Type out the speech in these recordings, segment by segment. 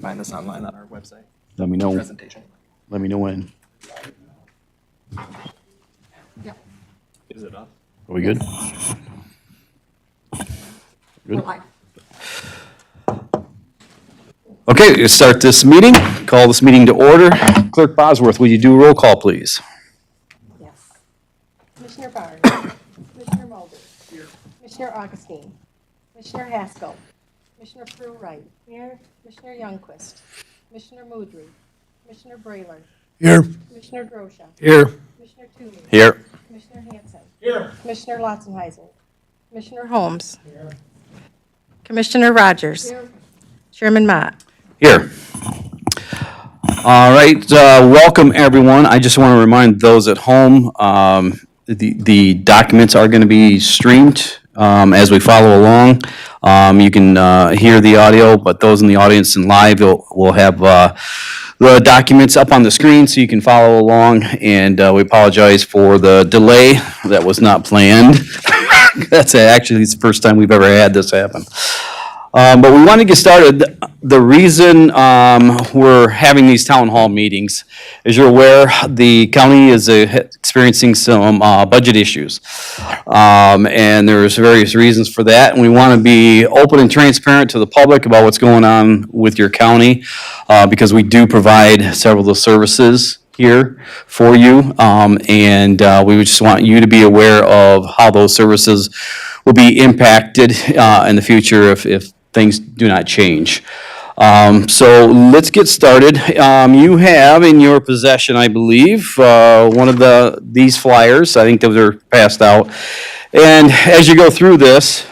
find this online on our website. Let me know. Presentation. Let me know when. Is it up? Are we good? Good. Okay, let's start this meeting. Call this meeting to order. Clerk Bosworth, will you do a roll call, please? Yes. Commissioner Barnes. Commissioner Mulder. Here. Commissioner Augustine. Commissioner Haskell. Commissioner Prue-Wright. Here. Commissioner Youngquist. Commissioner Mudry. Commissioner Brayler. Here. Commissioner Grosha. Here. Commissioner Toomey. Here. Commissioner Hanson. Here. Commissioner Lotzenheiser. Commissioner Holmes. Here. Commissioner Rogers. Here. Chairman Mott. Here. All right, welcome everyone. I just want to remind those at home, the documents are going to be streamed as we follow along. You can hear the audio, but those in the audience and live will have the documents up on the screen so you can follow along. And we apologize for the delay that was not planned. That's actually the first time we've ever had this happen. But we want to get started. The reason we're having these town hall meetings, as you're aware, the county is experiencing some budget issues. And there's various reasons for that. And we want to be open and transparent to the public about what's going on with your county because we do provide several of those services here for you. And we would just want you to be aware of how those services will be impacted in the future if things do not change. So let's get started. You have in your possession, I believe, one of these flyers. I think those are passed out. And as you go through this,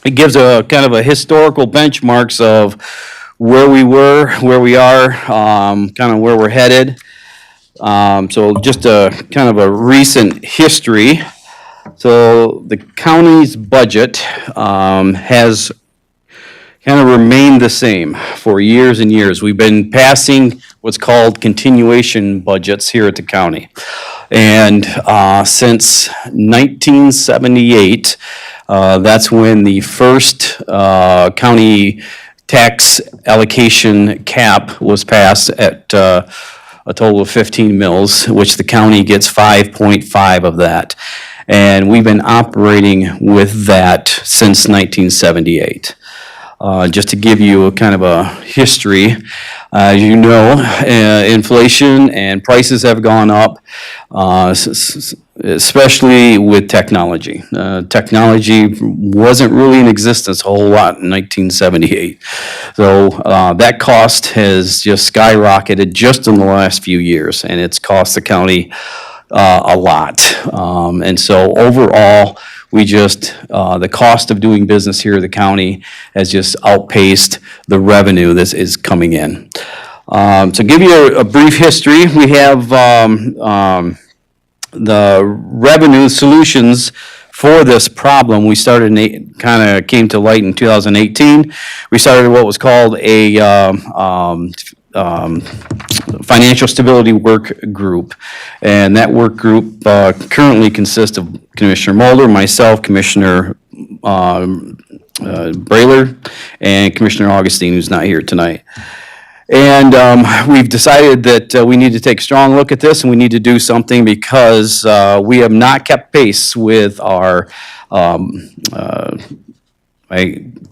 it gives a kind of a historical benchmarks of where we were, where we are, kind of where we're headed. So just a kind of a recent history. So the county's budget has kind of remained the same for years and years. We've been passing what's called continuation budgets here at the county. And since 1978, that's when the first county tax allocation cap was passed at a total of 15 mills, which the county gets 5.5 of that. And we've been operating with that since 1978. Just to give you a kind of a history, as you know, inflation and prices have gone up, especially with technology. Technology wasn't really in existence a whole lot in 1978. So that cost has just skyrocketed just in the last few years, and it's cost the county a lot. And so overall, we just, the cost of doing business here at the county has just outpaced the revenue that is coming in. To give you a brief history, we have the revenue solutions for this problem. We started, kind of came to light in 2018. We started what was called a financial stability work group. And that work group currently consists of Commissioner Mulder, myself, Commissioner Brayler, and Commissioner Augustine, who's not here tonight. And we've decided that we need to take a strong look at this and we need to do something because we have not kept pace with our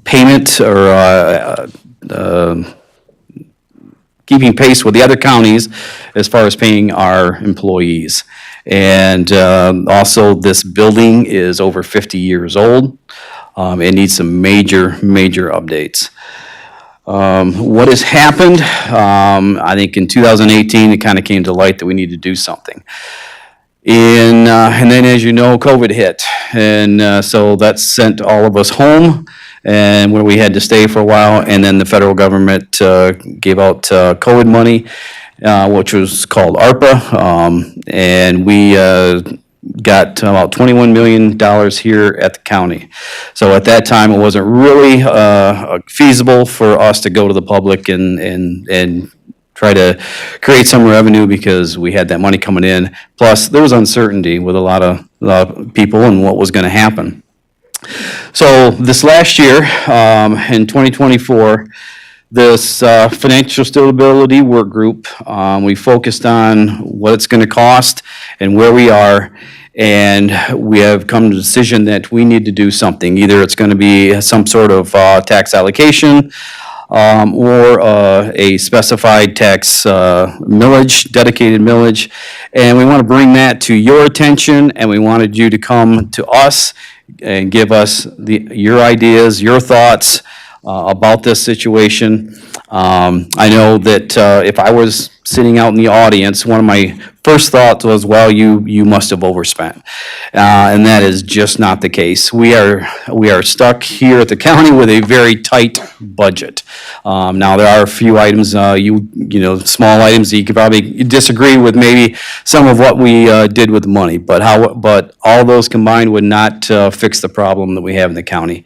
payment or keeping pace with the other counties as far as paying our employees. And also, this building is over 50 years old. It needs some major updates. What has happened, I think in 2018, it kind of came to light that we need to do something. And then, as you know, COVID hit. And so that sent all of us home, and where we had to stay for a while. And then the federal government gave out COVID money, which was called ARPA. And we got about $21 million here at the county. So at that time, it wasn't really feasible for us to go to the public and try to create some revenue because we had that money coming in. Plus, there was uncertainty with a lot of people and what was going to happen. So this last year, in 2024, this financial stability work group. We focused on what it's going to cost and where we are, and we have come to the decision that we need to do something. Either it's going to be some sort of tax allocation, or a specified tax millage, dedicated millage. And we want to bring that to your attention, and we wanted you to come to us and give us your ideas, your thoughts about this situation. I know that if I was sitting out in the audience, one of my first thoughts was, well, you must have overspent. And that is just not the case. We are stuck here at the county with a very tight budget. Now, there are a few items, small items that you could probably disagree with maybe some of what we did with the money, but all those combined would not fix the problem that we have in the county.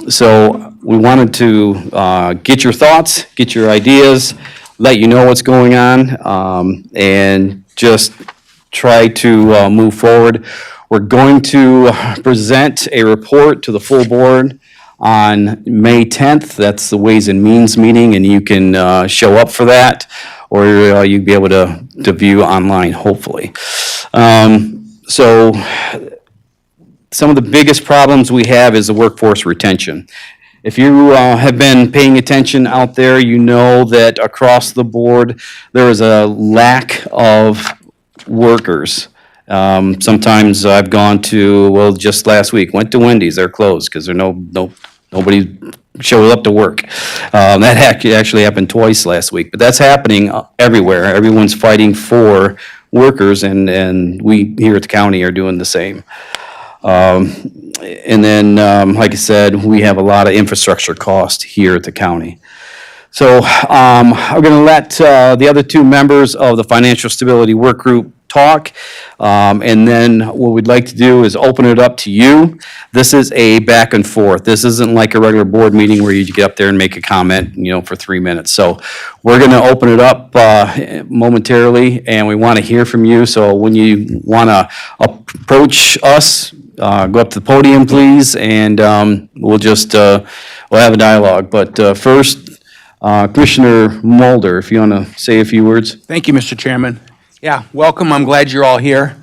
So we wanted to get your thoughts, get your ideas, let you know what's going on, and just try to move forward. We're going to present a report to the full board on May 10th. That's the Ways and Means meeting, and you can show up for that, or you'll be able to view online, hopefully. So some of the biggest problems we have is the workforce retention. If you have been paying attention out there, you know that across the board, there is a lack of workers. Sometimes I've gone to, well, just last week, went to Wendy's, they're closed because nobody showed up to work. That actually happened twice last week, but that's happening everywhere. Everyone's fighting for workers, and we here at the county are doing the same. And then, like I said, we have a lot of infrastructure cost here at the county. So I'm going to let the other two members of the Financial Stability Work Group talk, and then what we'd like to do is open it up to you. This is a back and forth. This isn't like a regular board meeting where you get up there and make a comment, for 3 minutes. So we're going to open it up momentarily, and we want to hear from you. So when you want to approach us, go up to the podium, please, and we'll have a dialogue. But first, Commissioner Mulder, if you want to say a few words. Thank you, Mr. Chairman. Yeah, welcome. I'm glad you're all here.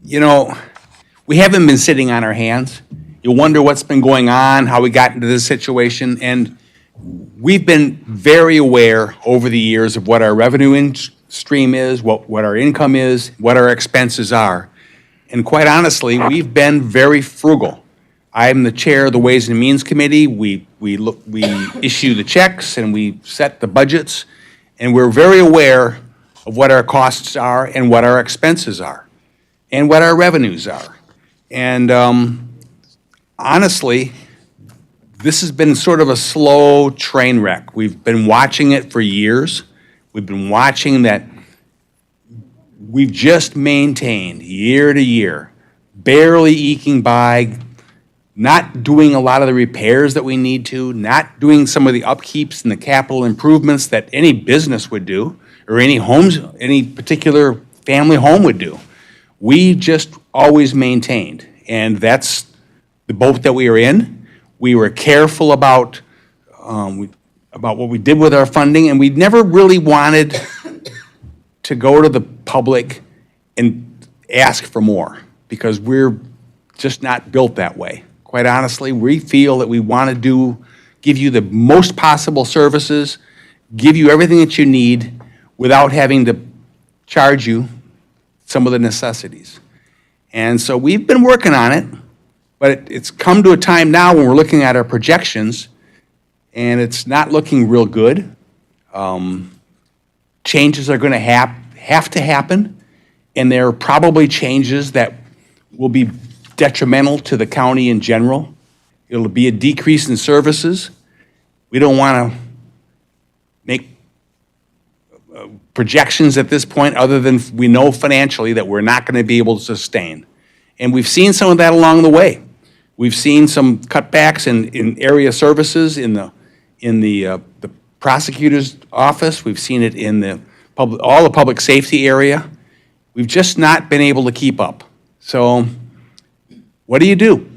We haven't been sitting on our hands. You wonder what's been going on, how we got into this situation, and we've been very aware over the years of what our revenue stream is, what our income is, what our expenses are. And quite honestly, we've been very frugal. I'm the chair of the Ways and Means Committee. We issue the checks and we set the budgets, and we're very aware of what our costs are and what our expenses are and what our revenues are. And honestly, this has been sort of a slow train wreck. We've been watching it for years. We've been watching that we've just maintained year to year, barely eking by, not doing a lot of the repairs that we need to, not doing some of the upkeeps and the capital improvements that any business would do, or any particular family home would do. We just always maintained, and that's the boat that we are in. We were careful about what we did with our funding, and we never really wanted to go to the public and ask for more, because we're just not built that way. Quite honestly, we feel that we want to give you the most possible services, give you everything that you need without having to charge you some of the necessities. And so we've been working on it, but it's come to a time now when we're looking at our projections, and it's not looking real good. Changes are going to have to happen, and there are probably changes that will be detrimental to the county in general. It'll be a decrease in services. We don't want to make projections at this point other than we know financially that we're not going to be able to sustain. And we've seen some of that along the way. We've seen some cutbacks in area services in the prosecutor's office. We've seen it in all the public safety area. We've just not been able to keep up. So what do?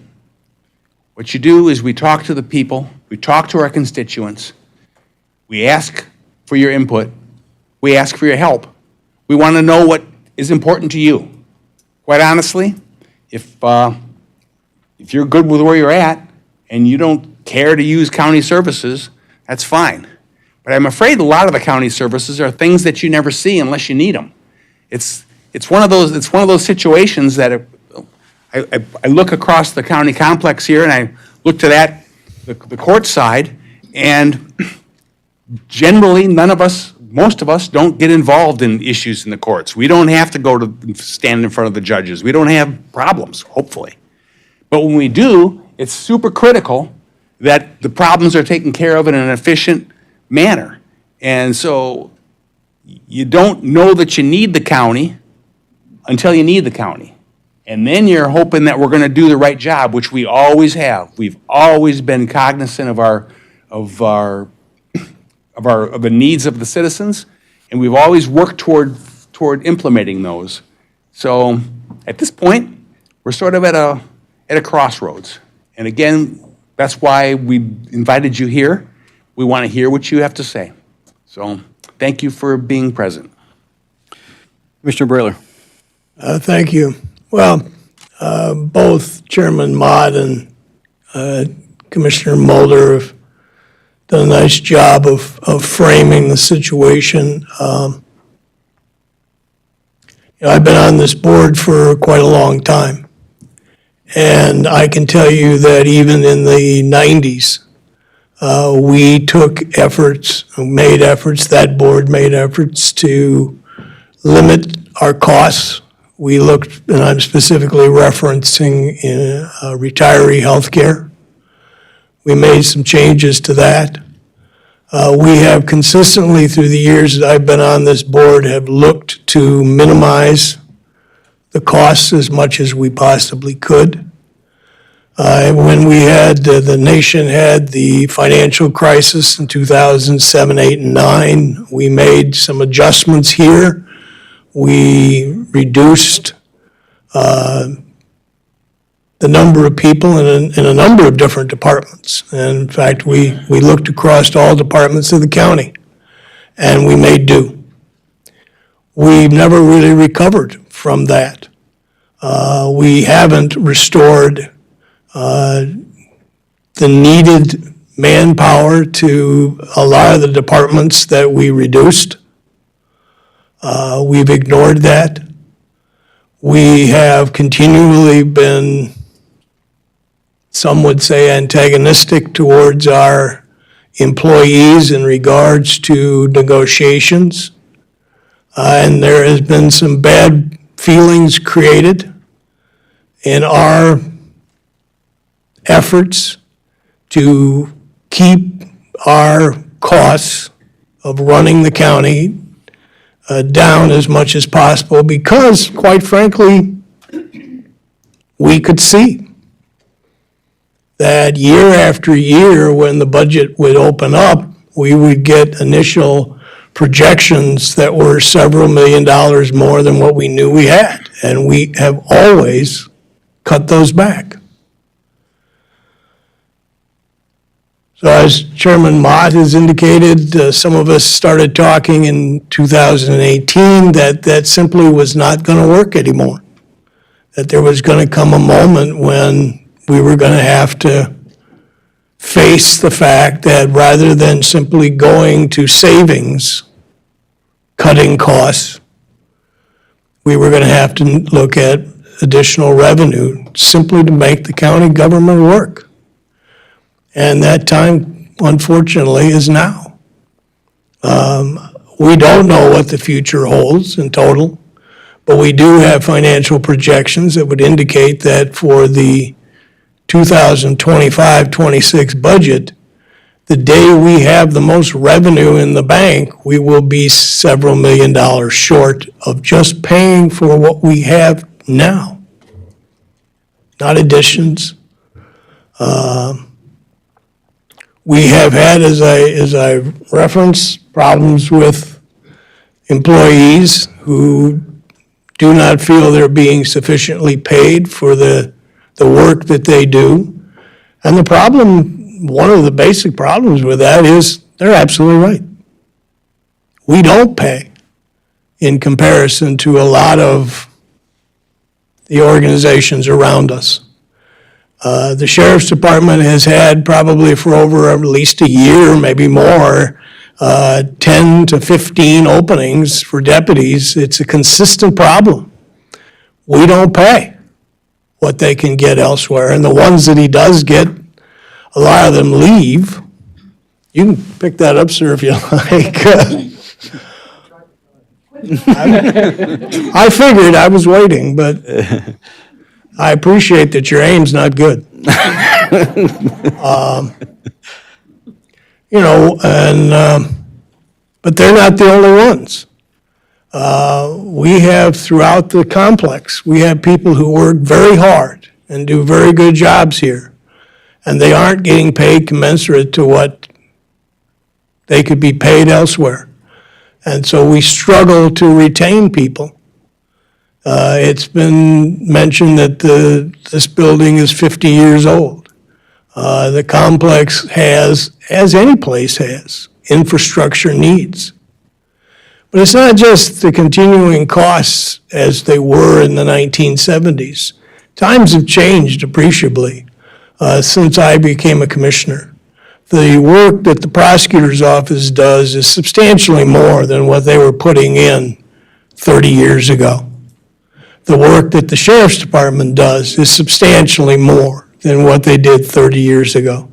What you do is we talk to the people, we talk to our constituents, We ask for your input. We ask for your help. We want to know what is important to you. Quite honestly, if you're good with where you're at and you don't care to use county services, that's fine. But I'm afraid a lot of the county services are things that you never see unless you need them. It's one of those situations that I look across the county complex here and I look to the court side, and generally most of us don't get involved in issues in the courts. We don't have to go to stand in front of the judges. We don't have problems, hopefully. But when we do, it's super critical that the problems are taken care of in an efficient manner. And so you don't know that you need the county until you need the county. And then you're hoping that we're going to do the right job, which we always have. We've always been cognizant of the needs of the citizens, and we've always worked toward implementing those. So at this point, we're sort of at a crossroads. And again, that's why we invited you here. We want to hear what you have to say. So thank you for being present. Commissioner Brailer. Thank you. Well, both Chairman Mott and Commissioner Mulder have done a nice job of framing the situation. I've been on this board for quite a long time, and I can tell you that even in the 90s, we took efforts, that board made efforts to limit our costs. We looked, and I'm specifically referencing retiree health care. We made some changes to that. We have consistently, through the years that I've been on this board, have looked to minimize the costs as much as we possibly could. When we had, the nation had the financial crisis in 2007, 8, and 9, we made some adjustments here. We reduced the number of people in a number of different departments. And in fact, we looked across all departments of the county, and we made do. We've never really recovered from that. We haven't restored the needed manpower to a lot of the departments that we reduced. We've ignored that. We have continually been, some would say, antagonistic towards our employees in regards to negotiations. And there has been some bad feelings created in our efforts to keep our costs of running the county down as much as possible, because, quite frankly, we could see that year after year, when the budget would open up, we would get initial projections that were several $1 million more than what we knew we had. And we have always cut those back. So as Chairman Mott has indicated, some of us started talking in 2018 that simply was not going to work anymore. That there was going to come a moment when we were going to have to face the fact that rather than simply going to savings, cutting costs, we were going to have to look at additional revenue simply to make the county government work. And that time, unfortunately, is now. We don't know what the future holds in total, but we do have financial projections that would indicate that for the 2025-26 budget, the day we have the most revenue in the bank, we will be several $1 million short of just paying for what we have now, not additions. We have had, as I referenced, problems with employees who do not feel they're being sufficiently paid for the work that they do. And the problem, one of the basic problems with that is They're absolutely right. We don't pay in comparison to a lot of the organizations around us. The sheriff's department has had probably for over at least a year, maybe more, 10 to 15 openings for deputies. It's a consistent problem. We don't pay what they can get elsewhere, and the ones that he does get, a lot of them leave. You can pick that up, sir, if you like. I figured, I was waiting, but I appreciate that your aim's not good. But they're not the only ones. We have throughout the complex, we have people who work very hard and do very good jobs here, and they aren't getting paid commensurate to what they could be paid elsewhere. And so we struggle to retain people. It's been mentioned that this building is 50 years old. The complex has, as any place has, infrastructure needs. But it's not just the continuing costs as they were in the 1970s. Times have changed appreciably since I became a commissioner. The work that the prosecutor's office does is substantially more than what they were putting in 30 years ago. The work that the sheriff's department does is substantially more than what they did 30 years ago.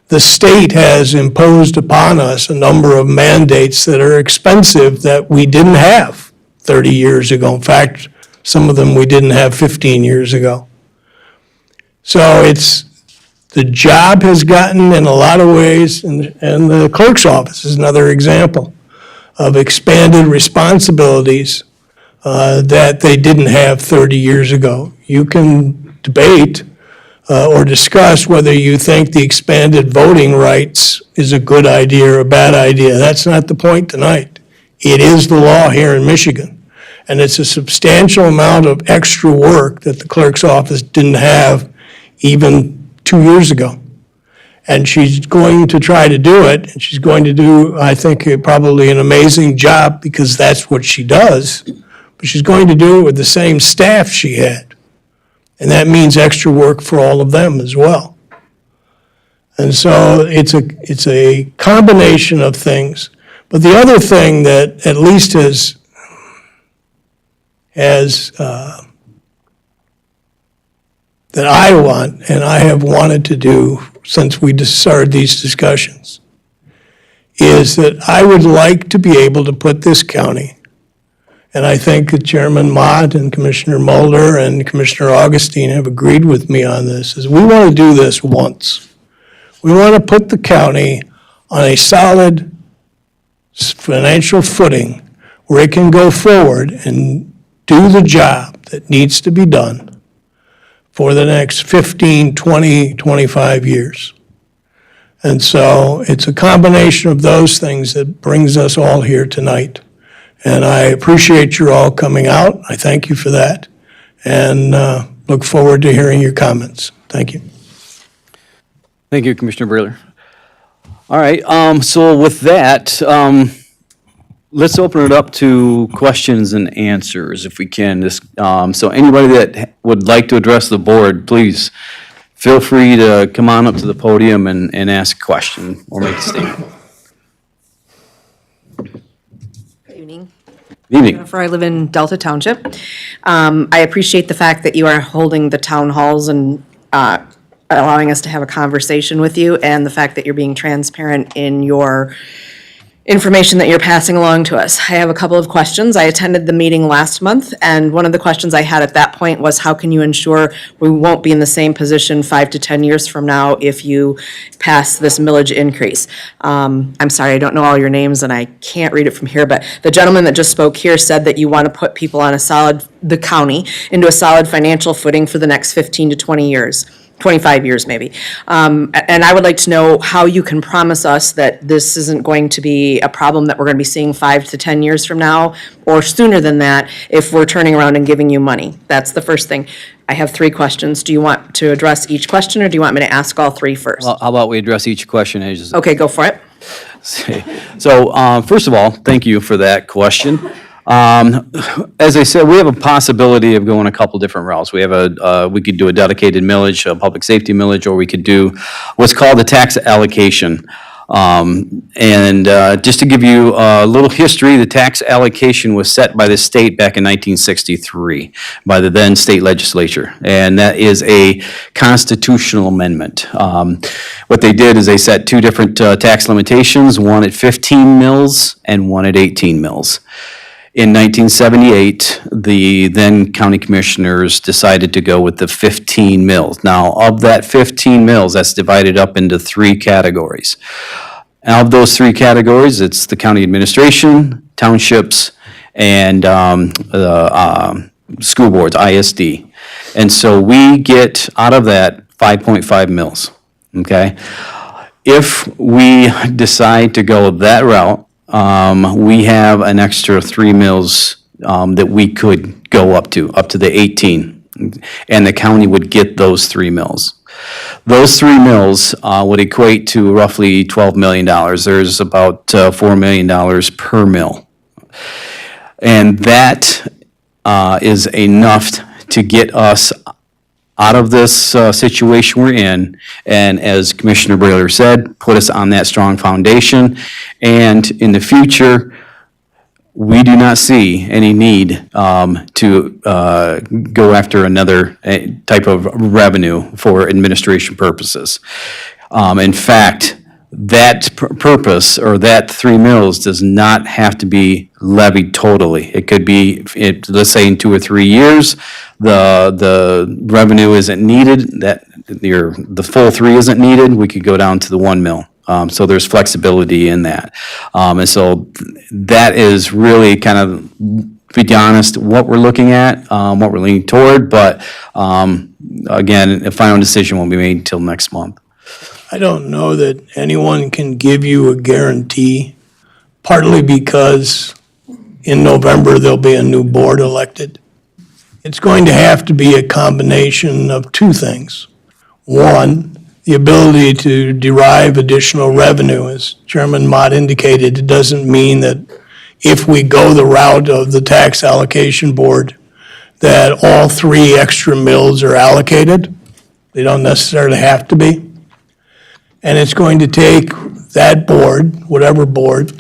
The state has imposed upon us a number of mandates that are expensive that we didn't have 30 years ago. In fact, some of them we didn't have 15 years ago. So the job has gotten in a lot of ways, and the clerk's office is another example of expanded responsibilities that they didn't have 30 years ago. You can debate or discuss whether you think the expanded voting rights is a good idea or a bad idea. That's not the point tonight. It is the law here in Michigan, and it's a substantial amount of extra work that the clerk's office didn't have even 2 years ago. And she's going to try to do it, and she's going to do, I think, probably an amazing job because that's what she does, but she's going to do it with the same staff she had. And that means extra work for all of them as well. And so it's a combination of things. But the other thing that at least that I want, and I have wanted to do since we started these discussions, is that I would like to be able to put this county, and I think that Chairman Mott and Commissioner Mulder and Commissioner Augustine have agreed with me on this, is we want to do this once. We want to put the county on a solid financial footing where it can go forward and do the job that needs to be done for the next 15, 20, 25 years. And so it's a combination of those things that brings us all here tonight. And I appreciate you all coming out. I thank you for that. And look forward to hearing your comments. Thank you. Thank you, Commissioner Breler. All right, so with that, let's open it up to questions and answers if we can. So anybody that would like to address the board, please feel free to come on up to the podium and ask a question or make a statement. Good evening. Good evening. Jennifer, I live in Delta Township. I appreciate the fact that you are holding the town halls and allowing us to have a conversation with you, and the fact that you're being transparent in your information that you're passing along to us. I have a couple of questions. I attended the meeting last month, and one of the questions I had at that point was, how can you ensure we won't be in the same position 5 to 10 years from now if you pass this millage increase? I'm sorry, I don't know all your names and I can't read it from here, but the gentleman that just spoke here said that you want to put people on the county into a solid financial footing for the next 15 to 20 years. 25 years maybe. And I would like to know how you can promise us that this isn't going to be a problem that we're going to be seeing 5 to 10 years from now, or sooner than that, if we're turning around and giving you money. That's the first thing. I have 3 questions. Do you want to address each question, or do you want me to ask all 3 first? Well, how about we address each question as Okay, go for it. So, first of all, thank you for that question. As I said, we have a possibility of going a couple different routes. We have we could do a dedicated millage, a public safety millage, or we could do what's called a tax allocation. Just to give you a little history, the tax allocation was set by the state back in 1963 by the then state legislature, and that is a constitutional amendment. What they did is they set two different tax limitations, one at 15 mils and one at 18 mils. In 1978, the then county commissioners decided to go with the 15 mils. Now, of that 15 mils, that's divided up into three categories. Of those three categories, it's the county administration, townships, and school boards, ISD. And so we get out of that 5.5 mils, okay? If we decide to go that route, we have an extra 3 mils that we could go up to the 18. And the county would get those 3 mils. Those 3 mils would equate to roughly $12 million. There's about $4 million per mill. And that is enough to get us out of this situation we're in, and as Commissioner Brailer said, put us on that strong foundation. And in the future, we do not see any need to go after another type of revenue for administration purposes. In fact, that purpose, or that 3 mils, does not have to be levied totally. It could be, let's say in 2 or 3 years, the revenue isn't needed, that the full 3 isn't needed, we could go down to the 1 mil. So there's flexibility in that. And so that is really kind of, to be honest, what we're looking at, what we're leaning toward, but again, a final decision won't be made until next month. I don't know that anyone can give you a guarantee, partly because in November there'll be a new board elected. It's going to have to be a combination of two things. One, the ability to derive additional revenue. As Chairman Mott indicated, it doesn't mean that if we go the route of the tax allocation board, that all 3 extra mills are allocated. They don't necessarily have to be. And it's going to take that board, whatever board,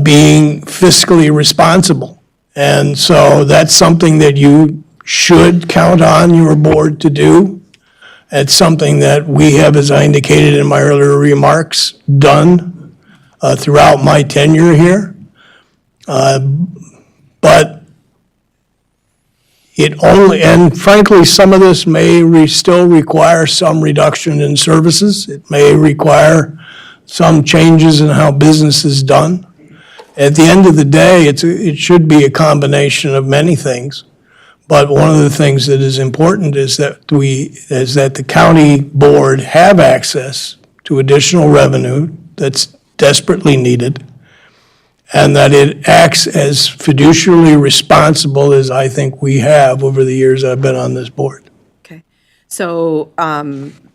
being fiscally responsible. And so that's something that you should count on your board to do. It's something that we have, as I indicated in my earlier remarks, done throughout my tenure here. But it only, and frankly, some of this may still require some reduction in services. It may require some changes in how business is done. At the end of the day, it should be a combination of many things. But one of the things that is important is that the county board have access to additional revenue that's desperately needed, and that it acts as fiduciarily responsible as I think we have over the years I've been on this board. Okay. So,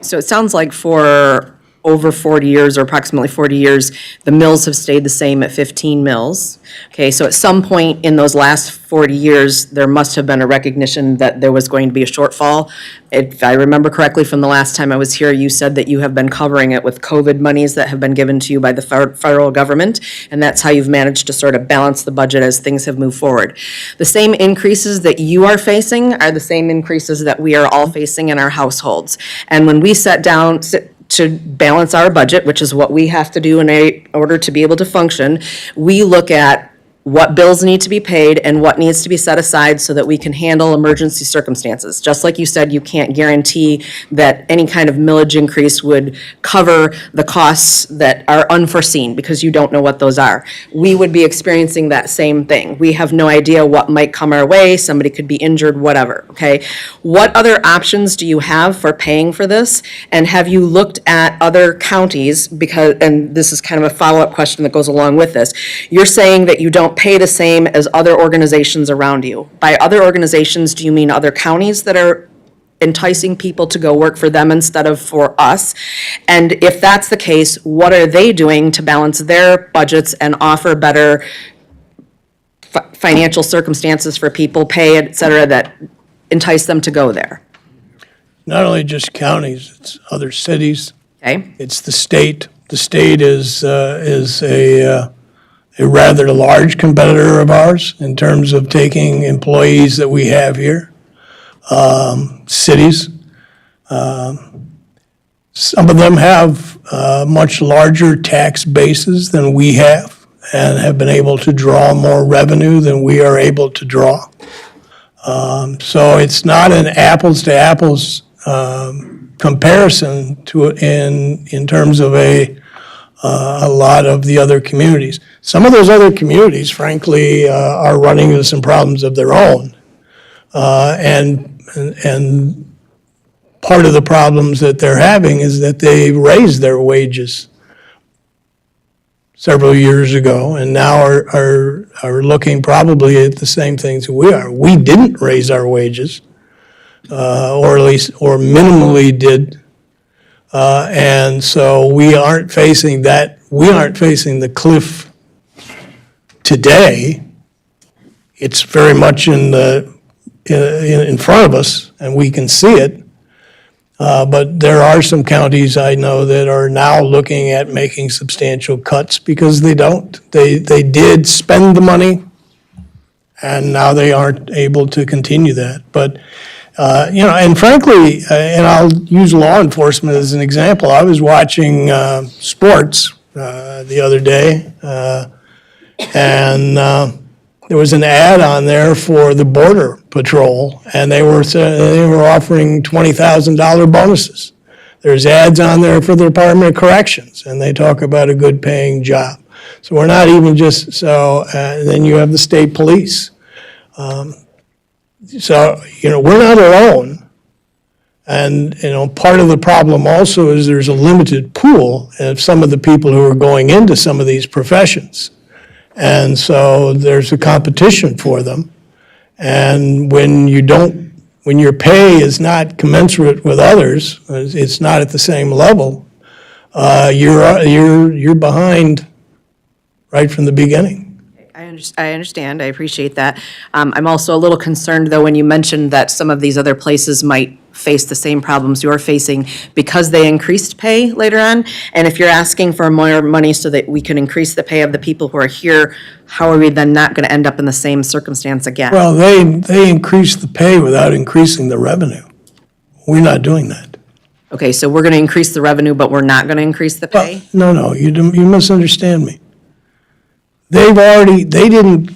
so it sounds like for over 40 years, or approximately 40 years, the mills have stayed the same at 15 mills. Okay, so at some point in those last 40 years, there must have been a recognition that there was going to be a shortfall. If I remember correctly from the last time I was here, you said that you have been covering it with COVID monies that have been given to you by the federal government, and that's how you've managed to sort of balance the budget as things have moved forward. The same increases that you are facing are the same increases that we are all facing in our households. And when we sit down to balance our budget, which is what we have to do in order to be able to function, we look at what bills need to be paid and what needs to be set aside so that we can handle emergency circumstances. Just like you said, you can't guarantee that any kind of millage increase would cover the costs that are unforeseen because you don't know what those are. We would be experiencing that same thing. We have no idea what might come our way. Somebody could be injured, whatever, okay? What other options do you have for paying for this? And have you looked at other counties? Because, and this is kind of a follow-up question that goes along with this. You're saying that you don't pay the same as other organizations around you. By other organizations, do you mean other counties that are enticing people to go work for them instead of for us? And if that's the case, what are they doing to balance their budgets and offer better financial circumstances for people, pay, et cetera, that entice them to go there? Not only just counties, it's other cities, Okay? it's the state. The state is a rather large competitor of ours in terms of taking employees that we have here. Cities. Some of them have much larger tax bases than we have and have been able to draw more revenue than we are able to draw. So it's not an apples to apples comparison to in terms of a lot of the other communities. Some of those other communities, frankly, are running into some problems of their own. And part of the problems that they're having is that they raised their wages several years ago and now are looking probably at the same things that we are. We didn't raise our wages, or at least, or minimally did. And so we aren't facing the cliff today. It's very much in front of us, and we can see it. But there are some counties I know that are now looking at making substantial cuts because they don't. They did spend the money, and now they aren't able to continue that. But, and frankly, and I'll use law enforcement as an example. I was watching sports the other day, and there was an ad on there for the Border Patrol, and they were offering $20,000 bonuses. There's ads on there for the Department of Corrections, and they talk about a good paying job. So we're not even just, then you have the state police. So, we're not alone. And, part of the problem also is there's a limited pool of some of the people who are going into some of these professions. And so there's a competition for them. And when your pay is not commensurate with others, it's not at the same level, you're behind right from the beginning. I understand, I appreciate that. I'm also a little concerned, though, when you mentioned that some of these other places might face the same problems you're facing because they increased pay later on. And if you're asking for more money so that we can increase the pay of the people who are here, how are we then not going to end up in the same circumstance again? Well, they increased the pay without increasing the revenue. We're not doing that. Okay, so we're going to increase the revenue, but we're not going to increase the pay? No, you misunderstand me. They didn't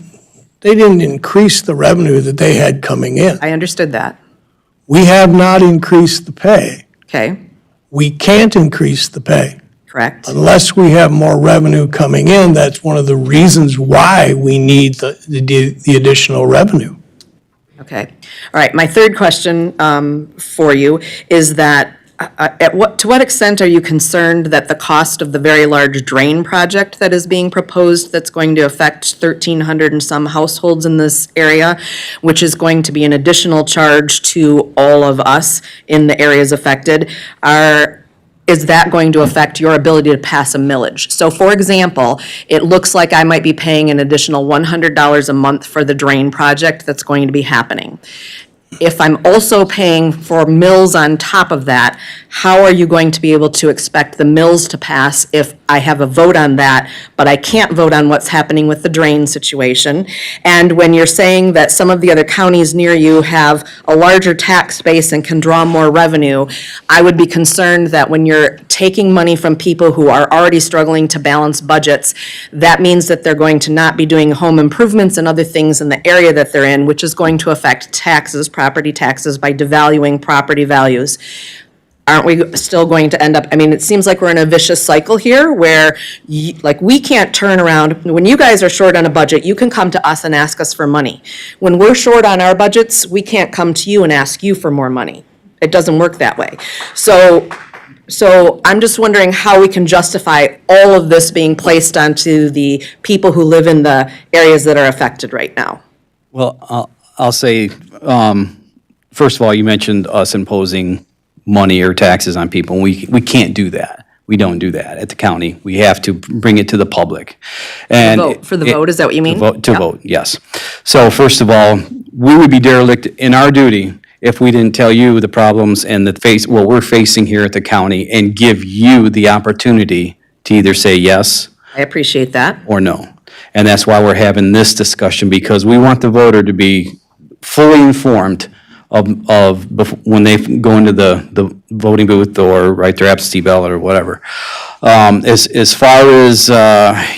increase the revenue that they had coming in. I understood that. We have not increased the pay. Okay, We can't increase the pay correct. unless we have more revenue coming in. That's one of the reasons why we need the additional revenue. Okay. All right, my third question for you is that to what extent are you concerned that the cost of the very large drain project that is being proposed, that's going to affect 1,300 and some households in this area, which is going to be an additional charge to all of us in the areas affected, is that going to affect your ability to pass a millage? So for example, it looks like I might be paying an additional $100 a month for the drain project that's going to be happening. If I'm also paying for mills on top of that, how are you going to be able to expect the mills to pass if I have a vote on that, but I can't vote on what's happening with the drain situation? And when you're saying that some of the other counties near you have a larger tax base and can draw more revenue, I would be concerned that when you're taking money from people who are already struggling to balance budgets, that means that they're going to not be doing home improvements and other things in the area that they're in, which is going to affect taxes, property taxes, by devaluing property values. Aren't we still going to end up, it seems like we're in a vicious cycle here where, we can't turn around. When you guys are short on a budget, you can come to us and ask us for money. When we're short on our budgets, we can't come to you and ask you for more money. It doesn't work that way. So I'm just wondering how we can justify all of this being placed onto the people who live in the areas that are affected right now. Well, I'll say, first of all, you mentioned us imposing money or taxes on people. We can't do that. We don't do that at the county. We have to bring it to the public. And Vote, for the vote, is that what you mean? To Yeah. vote, yes. So first of all, we would be derelict in our duty if we didn't tell you the problems and what we're facing here at the county and give you the opportunity to either say yes I appreciate that. or no. And that's why we're having this discussion, because we want the voter to be fully informed when they go into the voting booth or write their absentee ballot or whatever. As far as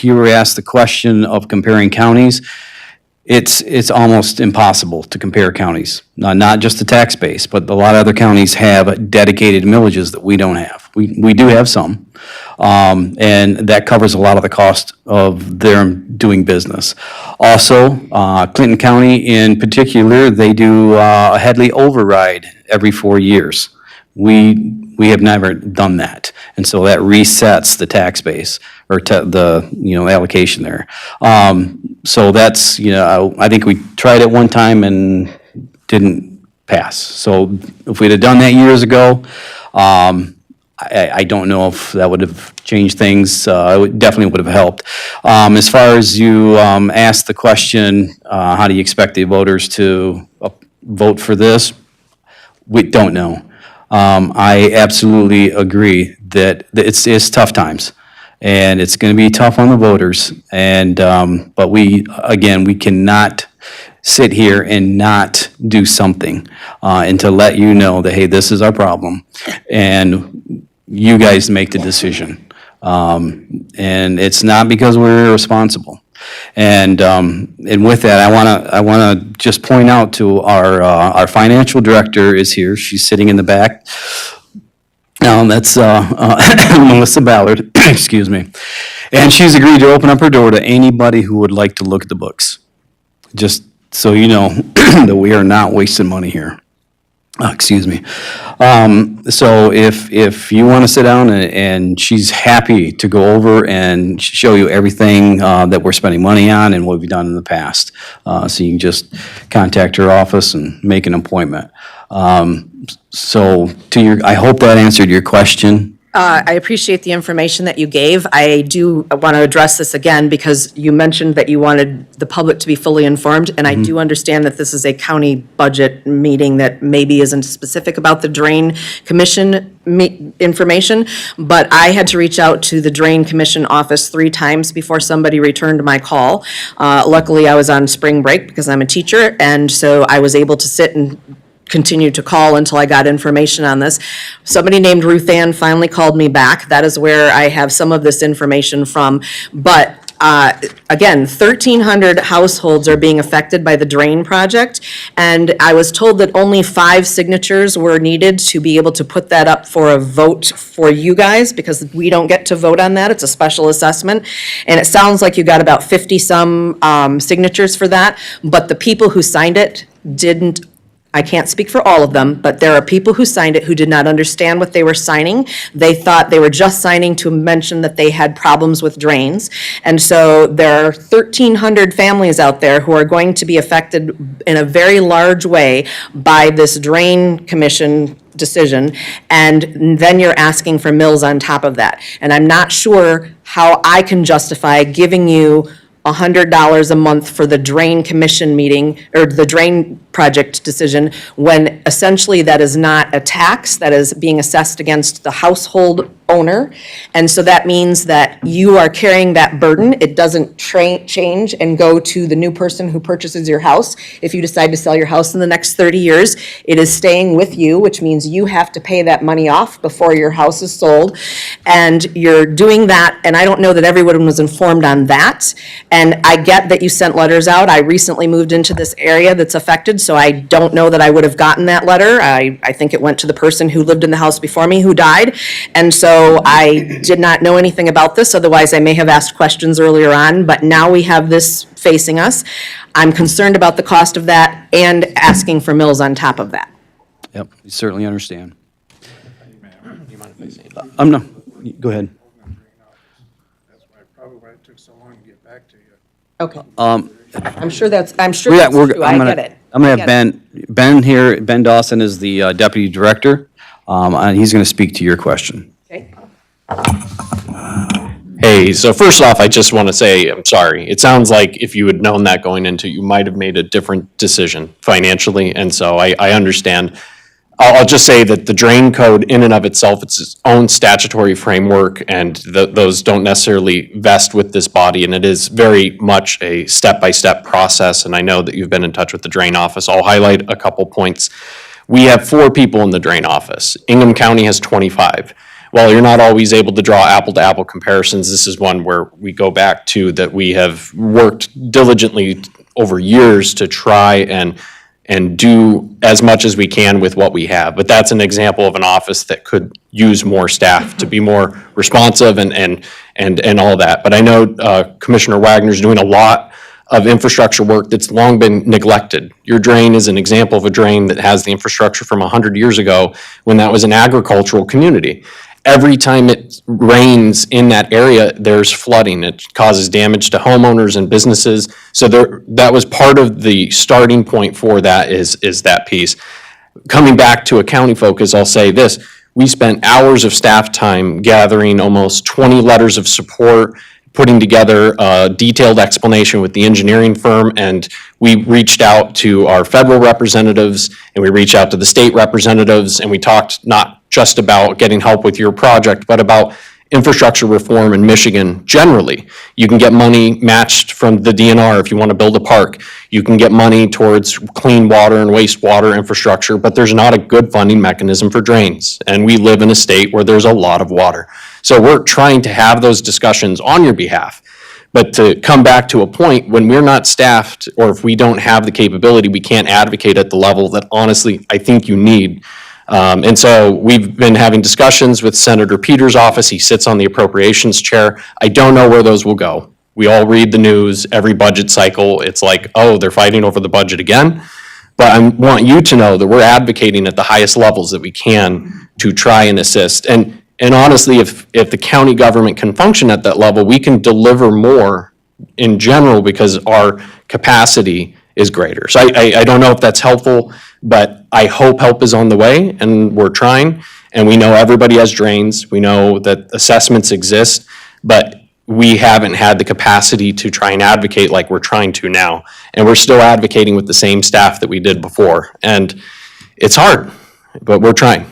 you were asked the question of comparing counties, it's almost impossible to compare counties. Not just the tax base, but a lot of other counties have dedicated millages that we don't have. We do have some, and that covers a lot of the cost of their doing business. Also, Clinton County in particular, they do a Headley override every 4 years. We have never done that, and so that resets the tax base or the allocation there. So that's I think we tried it one time and didn't pass. So if we'd have done that years ago, I don't know if that would have changed things. It definitely would have helped. As far as you asked the question, how do you expect the voters to vote for this? We don't know. I absolutely agree that it's tough times, and it's going to be tough on the voters. And but we cannot sit here and not do something, and to let you know that, hey, this is our problem, and you guys make the decision. And it's not because we're irresponsible. And with that, I wanna just point out to our financial director is here. She's sitting in the back. That's Melissa Ballard, excuse me. And she's agreed to open up her door to anybody who would like to look at the books. Just so you know that we are not wasting money here. Excuse me. So if you want to sit down and she's happy to go over and show you everything that we're spending money on and what we've done in the past. So you can just contact her office and make an appointment. So I hope that answered your question. I appreciate the information that you gave. I do want to address this again because you mentioned that you wanted the public to be fully informed, and I do understand that this is a county budget meeting that maybe isn't specific about the Drain Commission information, but I had to reach out to the Drain Commission office 3 times before somebody returned my call. Luckily, I was on spring break because I'm a teacher, and so I was able to sit and continue to call until I got information on this. Somebody named Ruth Ann finally called me back. That is where I have some of this information from. But again, 1,300 households are being affected by the drain project, and I was told that only 5 signatures were needed to be able to put that up for a vote for you guys, because we don't get to vote on that. It's a special assessment, and it sounds like you got about 50-some signatures for that, but the people who signed it didn't. I can't speak for all of them, but there are people who signed it who did not understand what they were signing. They thought they were just signing to mention that they had problems with drains. And so there are 1,300 families out there who are going to be affected in a very large way by this drain commission decision, and then you're asking for mills on top of that. And I'm not sure how I can justify giving you $100 a month for the drain commission meeting, or the drain project decision, when essentially that is not a tax, that is being assessed against the household owner. And so that means that you are carrying that burden. It doesn't change and go to the new person who purchases your house. If you decide to sell your house in the next 30 years, it is staying with you, which means you have to pay that money off before your house is sold. And you're doing that, and I don't know that everyone was informed on that. And I get that you sent letters out. I recently moved into this area that's affected, so I don't know that I would have gotten that letter. I think it went to the person who lived in the house before me who died. And so I did not know anything about this, otherwise I may have asked questions earlier on, but now we have this facing us. I'm concerned about the cost of that and asking for mills on top of that. Yep, we certainly understand. Do you mind if I say it? No, go ahead. That's probably why it took so long to get back to you. Okay. Um, I'm sure that's Yeah, true. I get it. I'm going to have Ben here. Ben Dawson is the Deputy Director, and he's going to speak to your question. Okay. Hey, so first off, I just want to say, I'm sorry. It sounds like if you had known that going into, you might have made a different decision financially, and so I understand. I'll just say that the drain code in and of itself, it's its own statutory framework, and those don't necessarily vest with this body, and it is very much a step-by-step process, and I know that you've been in touch with the drain office. I'll highlight a couple points. We have 4 people in the drain office. Ingham County has 25. While you're not always able to draw apple-to-apple comparisons, this is one where we go back to that we have worked diligently over years to try and do as much as we can with what we have. But that's an example of an office that could use more staff to be more responsive and all that. But I know Commissioner Wagner's doing a lot of infrastructure work that's long been neglected. Your drain is an example of a drain that has the infrastructure from 100 years ago when that was an agricultural community. Every time it rains in that area, there's flooding. It causes damage to homeowners and businesses. So that was part of the starting point for that is that piece. Coming back to a county focus, I'll say this. We spent hours of staff time gathering almost 20 letters of support, putting together a detailed explanation with the engineering firm, and we reached out to our federal representatives, and we reached out to the state representatives, and we talked not just about getting help with your project, but about infrastructure reform in Michigan generally. You can get money matched from the DNR if you want to build a park. You can get money towards clean water and wastewater infrastructure, but there's not a good funding mechanism for drains. And we live in a state where there's a lot of water. So we're trying to have those discussions on your behalf. But to come back to a point, when we're not staffed, or if we don't have the capability, we can't advocate at the level that honestly I think you need. And so we've been having discussions with Senator Peters' office. He sits on the appropriations chair. I don't know where those will go. We all read the news every budget cycle. It's like, oh, they're fighting over the budget again. But I want you to know that we're advocating at the highest levels that we can to try and assist. And honestly, if the county government can function at that level, we can deliver more in general because our capacity is greater. So I don't know if that's helpful, but I hope help is on the way, and we're trying. And we know everybody has drains. We know that assessments exist, but we haven't had the capacity to try and advocate like we're trying to now. And we're still advocating with the same staff that we did before. And it's hard, but we're trying.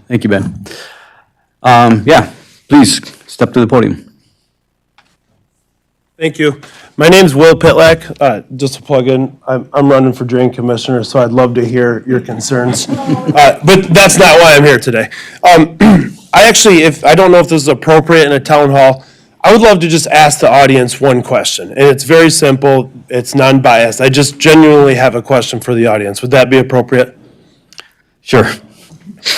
Thank you, Ben. Yeah, please step to the podium. Thank you. My name's Will Pitlack. Just to plug in, I'm running for Drain Commissioner, so I'd love to hear your concerns. But that's not why I'm here today. I don't know if this is appropriate in a town hall. I would love to just ask the audience one question, and it's very simple. It's non-biased. I just genuinely have a question for the audience. Would that be appropriate? Sure.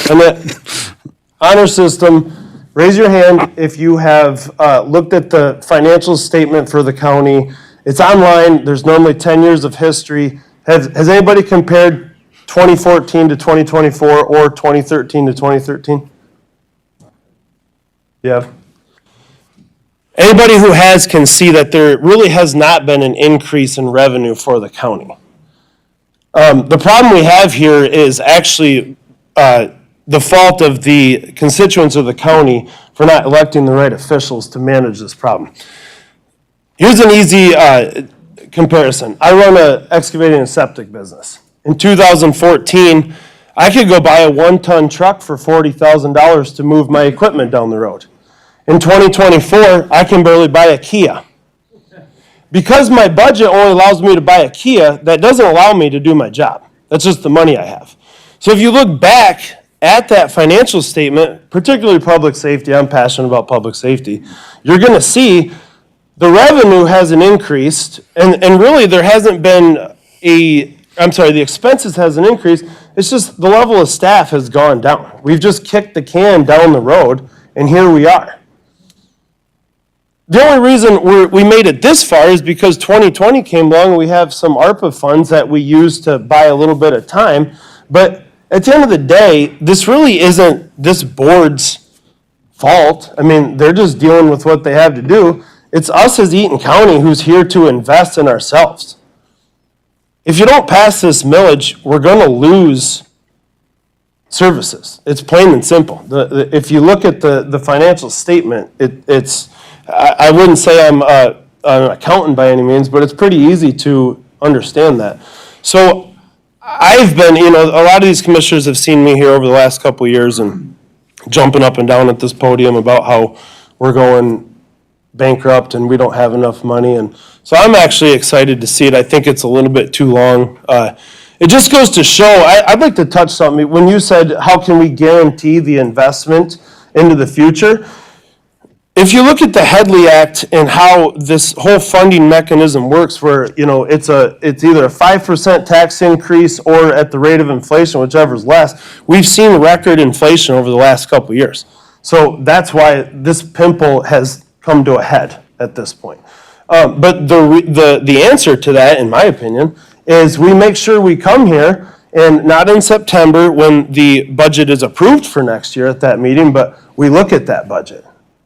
And the honor system. Raise your hand if you have looked at the financial statement for the county. It's online. There's normally 10 years of history. Has anybody compared 2014 to 2024 or 2013 to 2013? Yeah. Anybody who has can see that there really has not been an increase in revenue for the county. The problem we have here is actually the fault of the constituents of the county for not electing the right officials to manage this problem. Here's an easy comparison. I run an excavating and septic business. In 2014, I could go buy a 1-ton truck for $40,000 to move my equipment down the road. In 2024, I can barely buy a Kia. Because my budget only allows me to buy a Kia, that doesn't allow me to do my job. That's just the money I have. So if you look back at that financial statement, particularly public safety, I'm passionate about public safety, you're going to see the revenue hasn't increased, and really there hasn't been the expenses hasn't increased. It's just the level of staff has gone down. We've just kicked the can down the road, and here we are. The only reason we made it this far is because 2020 came along and we have some ARPA funds that we use to buy a little bit of time, but at the end of the day, this really isn't this board's fault. I mean, they're just dealing with what they have to do. It's us as Eaton County who's here to invest in ourselves. If you don't pass this millage, we're going to lose services. It's plain and simple. If you look at the financial statement, I wouldn't say I'm an accountant by any means, but it's pretty easy to understand that. So I've been, a lot of these commissioners have seen me here over the last couple of years and jumping up and down at this podium about how we're going bankrupt and we don't have enough money. And so I'm actually excited to see it. I think it's a little bit too long. It just goes to show, I'd like to touch something. When you said, how can we guarantee the investment into the future? If you look at the Headley Act and how this whole funding mechanism works, where, it's either a 5% tax increase or at the rate of inflation, whichever's less, we've seen record inflation over the last couple of years. So that's why this pimple has come to a head at this point. But the answer to that, in my opinion, is we make sure we come here, and not in September when the budget is approved for next year at that meeting, but we look at that budget,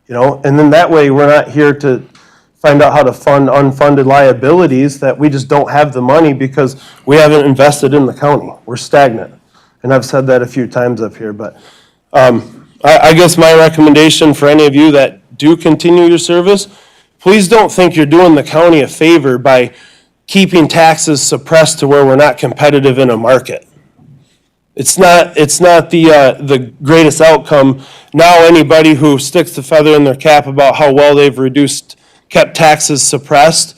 and then that way we're not here to find out how to fund unfunded liabilities that we just don't have the money because we haven't invested in the county. We're stagnant. And I've said that a few times up here, but I guess my recommendation for any of you that do continue your service, please don't think you're doing the county a favor by keeping taxes suppressed to where we're not competitive in a market. It's not the greatest outcome. Now anybody who sticks the feather in their cap about how well they've kept taxes suppressed,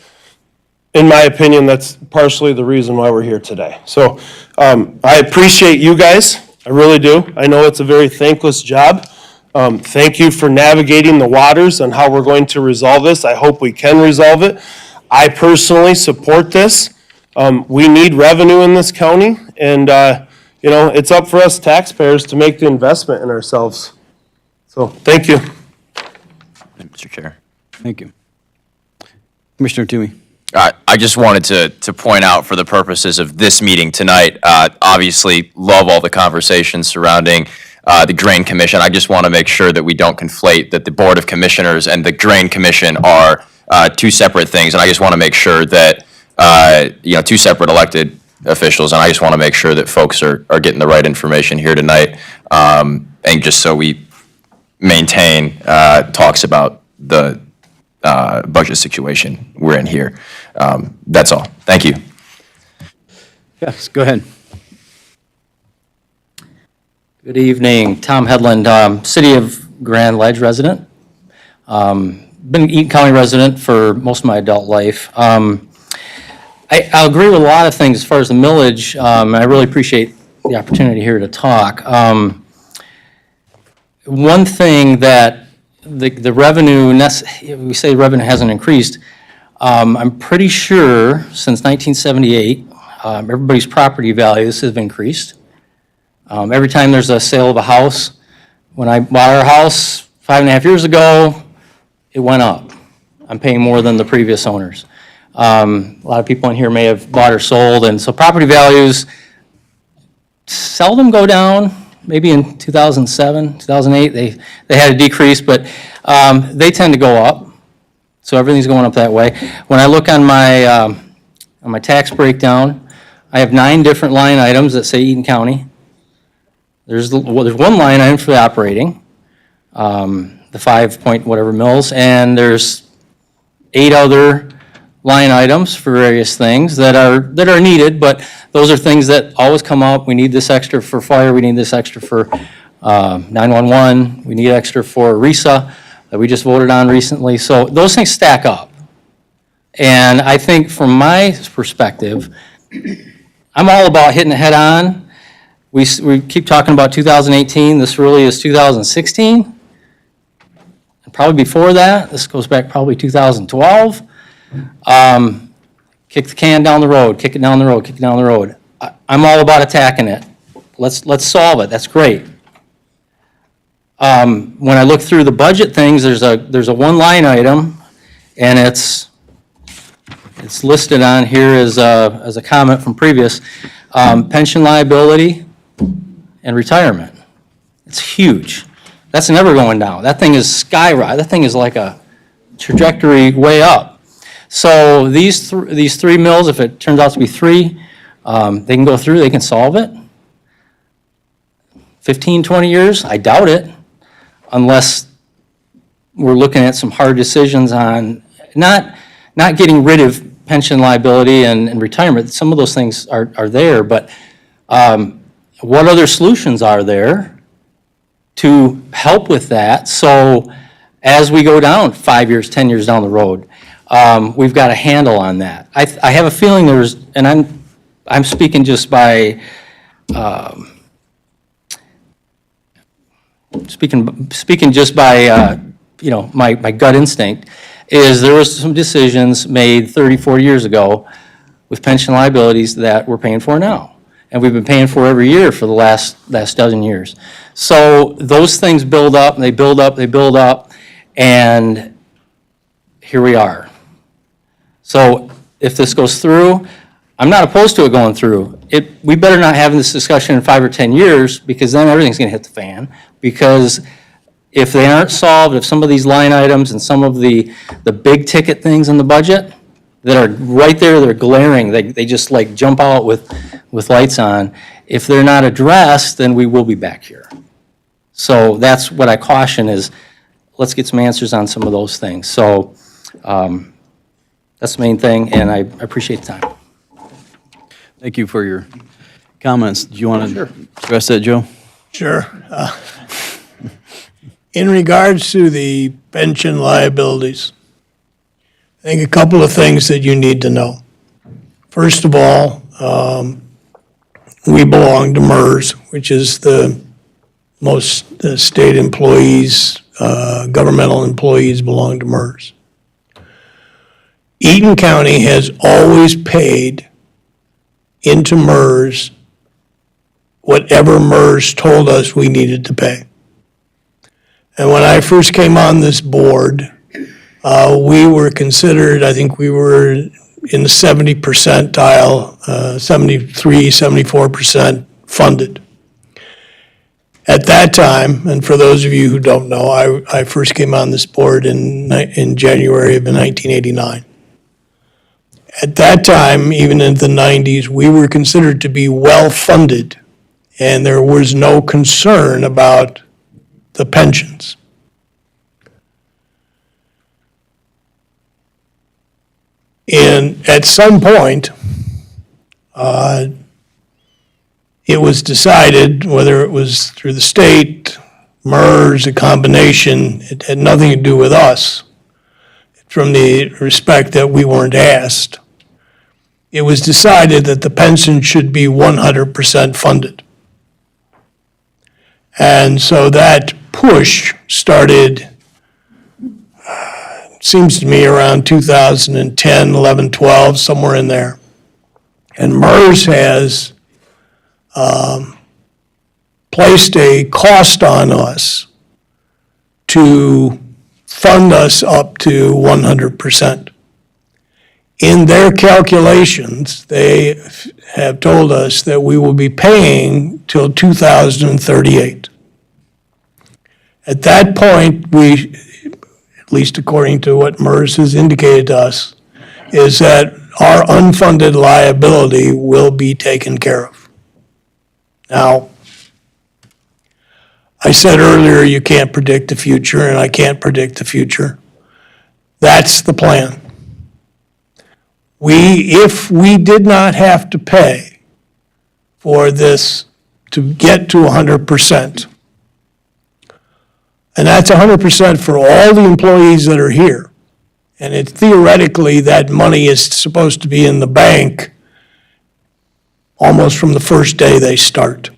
in my opinion, that's partially the reason why we're here today. So I appreciate you guys. I really do. I know it's a very thankless job. Thank you for navigating the waters on how we're going to resolve this. I hope we can resolve it. I personally support this. We need revenue in this county, and it's up for us taxpayers to make the investment in ourselves. So, thank you. Mr. Chair. Thank you. Commissioner Toomey. I just wanted to point out, for the purposes of this meeting tonight, obviously love all the conversations surrounding the Drain Commission. I just want to make sure that we don't conflate that the Board of Commissioners and the Drain Commission are two separate things. And I just want to make sure that, two separate elected officials, and I just want to make sure that folks are getting the right information here tonight. And just so we maintain talks about the budget situation we're in here. That's all. Thank you. Yes, go ahead. Good evening, Tom Headland, City of Grand Ledge resident. Been an Eaton County resident for most of my adult life. I'll agree with a lot of things as far as the millage. I really appreciate the opportunity here to talk. One thing that the revenue, we say revenue hasn't increased. I'm pretty sure since 1978, everybody's property values have increased. Every time there's a sale of a house, when I bought our house 5.5 years ago, it went up. I'm paying more than the previous owners. A lot of people in here may have bought or sold, and so property values seldom go down. Maybe in 2007, 2008, they had a decrease, but they tend to go up. So everything's going up that way. When I look on my tax breakdown, I have 9 different line items that say Eaton County. There's one line item for the operating, the 5 point whatever mills, and there's 8 other line items for various things that are needed, but those are things that always come up. We need this extra for fire, we need this extra for 911, we need extra for RISA that we just voted on recently. So those things stack up. And I think from my perspective, I'm all about hitting it head on. We keep talking about 2018, this really is 2016. And probably before that, this goes back probably 2012. Kick the can down the road, kick it down the road, kick it down the road. I'm all about attacking it. Let's solve it, that's great. When I look through the budget things, there's a one line item, and it's listed on here as a comment from previous, pension liability and retirement. It's huge. That's never going down. That thing is skyrocketing. That thing is like a trajectory way up. So these three mills, if it turns out to be three, they can go through, they can solve it. 15, 20 years, I doubt it, unless we're looking at some hard decisions on not getting rid of pension liability and retirement. Some of those things are there, but what other solutions are there to help with that? So as we go down 5 years, 10 years down the road, we've got a handle on that. I have a feeling and I'm speaking just by, speaking just by, my gut instinct, is there was some decisions made 30, 40 years ago with pension liabilities that we're paying for now. And we've been paying for every year for the last dozen years. So those things build up, and they build up, they build up, and here we are. So if this goes through, I'm not opposed to it going through. We better not have this discussion in 5 or 10 years, because then everything's gonna hit the fan. Because if they aren't solved, if some of these line items and some of the big ticket things in the budget that are right there, they're glaring, they just like jump out with lights on, if they're not addressed, then we will be back here. So that's what I caution is, let's get some answers on some of those things. So that's the main thing, and I appreciate the time. Thank you for your comments. Do you want to address that, Joe? Sure. In regards to the pension liabilities, I think a couple of things that you need to know. First of all, we belong to MERS, which is most state employees, governmental employees belong to MERS. Eaton County has always paid into MERS whatever MERS told us we needed to pay. And when I first came on this board, we were considered, I think we were in the 70 percentile, 73, 74% funded. At that time, and for those of you who don't know, I first came on this board in January of 1989. At that time, even in the 90s, we were considered to be well-funded, and there was no concern about the pensions. And at some point, it was decided, whether it was through the state, MERS, a combination, it had nothing to do with us, from the respect that we weren't asked. It was decided that the pension should be 100% funded. And so that push started, seems to me, around 2010, 11, 12, somewhere in there. And MERS has placed a cost on us to fund us up to 100%. In their calculations, they have told us that we will be paying till 2038. At that point, we, at least according to what MERS has indicated to us, is that our unfunded liability will be taken care of. Now, I said earlier you can't predict the future, and I can't predict the future. That's the plan. If we did not have to pay for this to get to 100%, and that's 100% for all the employees that are here, and theoretically, that money is supposed to be in the bank almost from the first day they start.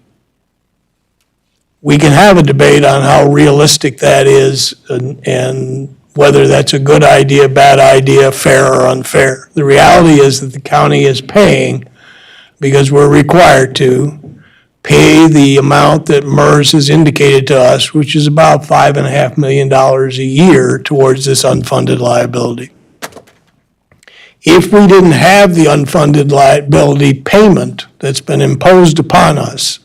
We can have a debate on how realistic that is and whether that's a good idea, bad idea, fair or unfair. The reality is that the county is paying, because we're required to, pay the amount that MERS has indicated to us, which is about $5.5 million a year towards this unfunded liability. If we didn't have the unfunded liability payment that's been imposed upon us,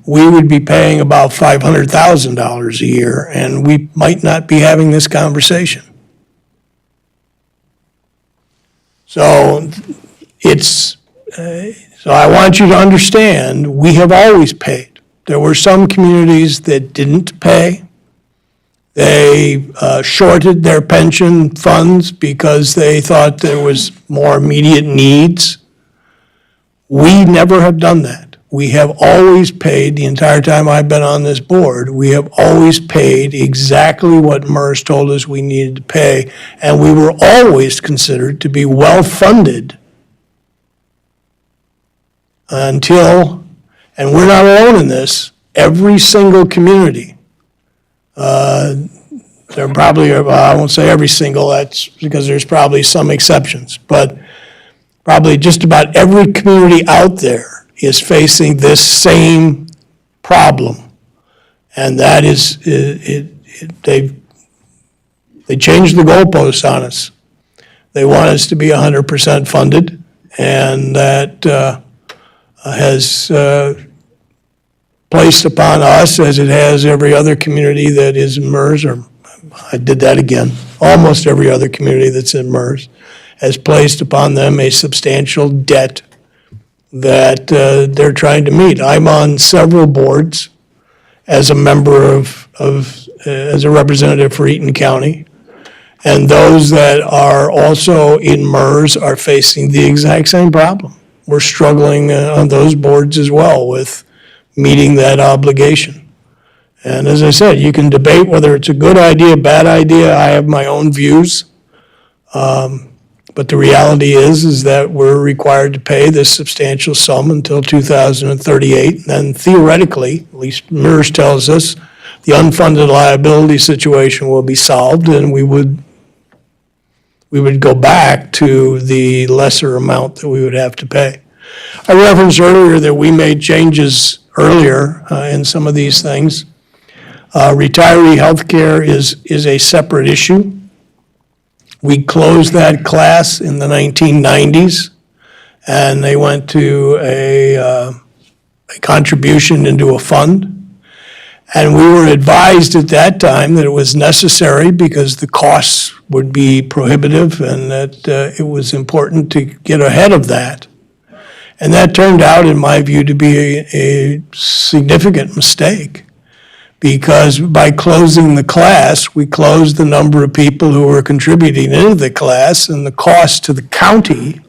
we would be paying about $500,000 a year, and we might not be having this conversation. So so I want you to understand, we have always paid. There were some communities that didn't pay. They shorted their pension funds because they thought there was more immediate needs. We never have done that. We have always paid, the entire time I've been on this board, we have always paid exactly what MERS told us we needed to pay, and we were always considered to be well-funded until, and we're not alone in this, every single community, there probably are, I won't say every single, that's because there's probably some exceptions, but probably just about every community out there is facing this same problem. And that is, they changed the goalposts on us. They want us to be 100% funded, and that has placed upon us, as it has every other community that is in MERS, or I did that again, almost every other community that's in MERS, has placed upon them a substantial debt that they're trying to meet. I'm on several boards as a member as a representative for Eaton County, and those that are also in MERS are facing the exact same problem. We're struggling on those boards as well with meeting that obligation. And as I said, you can debate whether it's a good idea, bad idea. I have my own views. But the reality is that we're required to pay this substantial sum until 2038. And then theoretically, at least MERS tells us, the unfunded liability situation will be solved, and we would go back to the lesser amount that we would have to pay. I referenced earlier that we made changes earlier in some of these things. Retiree health care is a separate issue. We closed that class in the 1990s, and they went to a contribution into a fund. And we were advised at that time that it was necessary because the costs would be prohibitive and that it was important to get ahead of that. And that turned out, in my view, to be a significant mistake, because by closing the class, we closed the number of people who were contributing into the class, and the cost to the county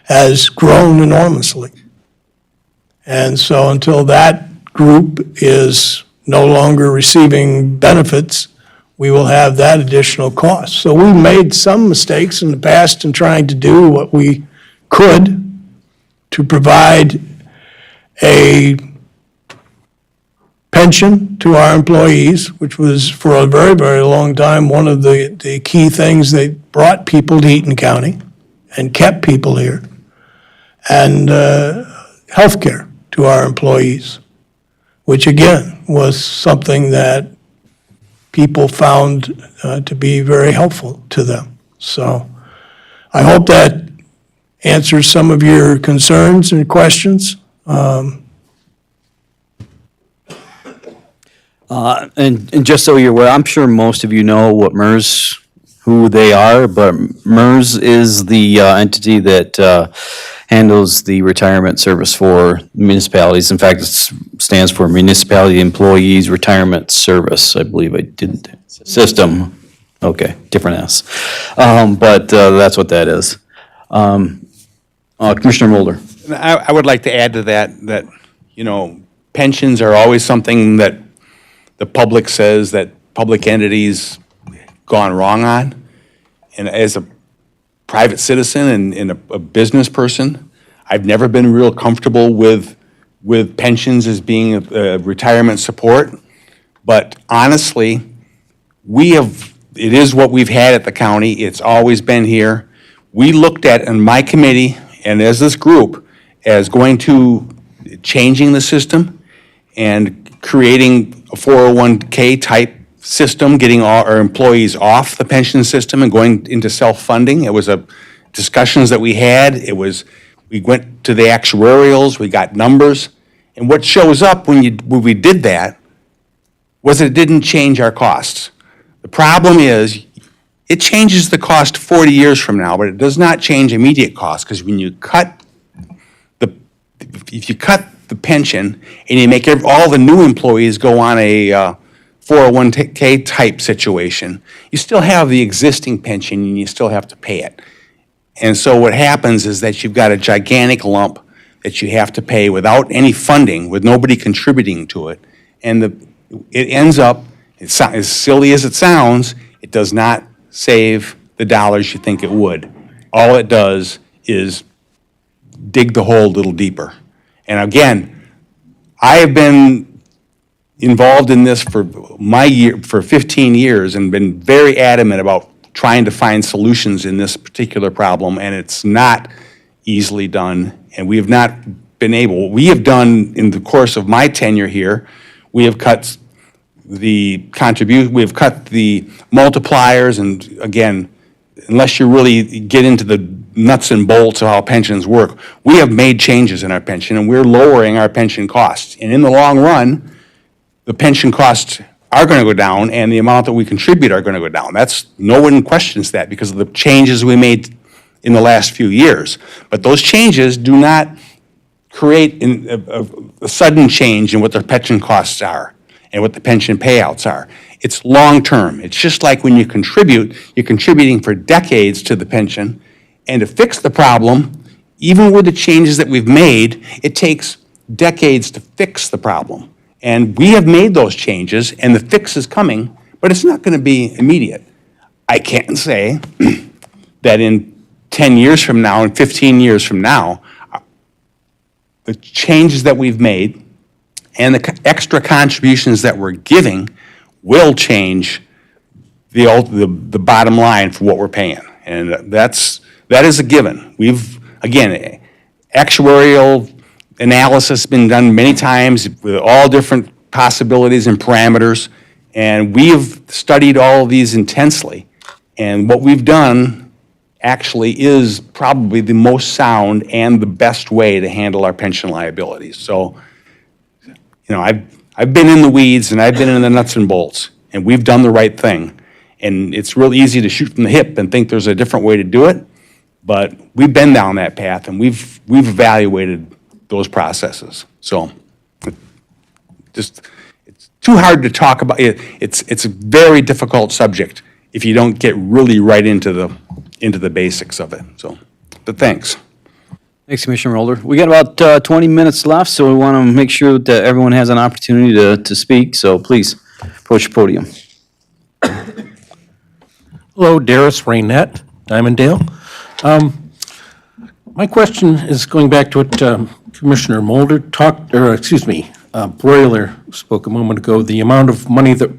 has grown enormously. And so until that group is no longer receiving benefits, we will have that additional cost. So we made some mistakes in the past in trying to do what we could to provide a pension to our employees, which was for a very, very long time one of the key things that brought people to Eaton County and kept people here, and health care to our employees, which again was something that people found to be very helpful to them. So I hope that answers some of your concerns and questions. And just so you're aware, I'm sure most of you know what MERS, who they are, but MERS is the entity that handles the retirement service for municipalities. In fact, it stands for Municipality Employees Retirement Service, I believe I did. System. Okay, different S. But that's what that is. Commissioner Mulder. I would like to add to that, you know, pensions are always something that the public says that public entities gone wrong on. And as a private citizen and a business person, I've never been real comfortable with pensions as being a retirement support. But honestly, it is what we've had at the county. It's always been here. We looked at, in my committee and as this group, as going to changing the system and creating a 401k type system, getting all our employees off the pension system and going into self-funding. It was discussions that we had. We went to the actuarials, we got numbers, And what shows up when we did that was it didn't change our costs. The problem is, it changes the cost 40 years from now, but it does not change immediate costs, because when you cut if you cut the pension and you make all the new employees go on a 401k type situation, you still have the existing pension and you still have to pay it. And so what happens is that you've got a gigantic lump that you have to pay without any funding, with nobody contributing to it. And it ends up, as silly as it sounds, it does not save the dollars you think it would. All it does is dig the hole a little deeper. And again, I have been involved in this for 15 years and been very adamant about trying to find solutions in this particular problem, and it's not easily done, and we have not been able. We have done, in the course of my tenure here, we have cut the multipliers, and again, unless you really get into the nuts and bolts of how pensions work, we have made changes in our pension, and we're lowering our pension costs. And in the long run, the pension costs are going to go down, and the amount that we contribute are going to go down. No one questions that because of the changes we made in the last few years. But those changes do not create a sudden change in what the pension costs are and what the pension payouts are. It's long-term. It's just like when you contribute, you're contributing for decades to the pension, and to fix the problem, even with the changes that we've made, it takes decades to fix the problem. And we have made those changes, and the fix is coming, but it's not going to be immediate. I can't say that in 10 years from now and 15 years from now, the changes that we've made and the extra contributions that we're giving will change the bottom line for what we're paying. And that is a given. Again, actuarial analysis has been done many times with all different possibilities and parameters, and we have studied all of these intensely. And what we've done actually is probably the most sound and the best way to handle our pension liabilities. So, I've been in the weeds and I've been in the nuts and bolts, and we've done the right thing. And it's real easy to shoot from the hip and think there's a different way to do it, but we've been down that path and we've evaluated those processes. So, it's too hard to talk about. It's a very difficult subject if you don't get really right into the basics of it. So, but thanks. Thanks, Commissioner Mulder. We got about 20 minutes left, so we want to make sure that everyone has an opportunity to speak. So please approach the podium. Hello, Darius Rainette, Diamonddale. My question is going back to what Commissioner Mulder Broiler spoke a moment ago, the amount of money that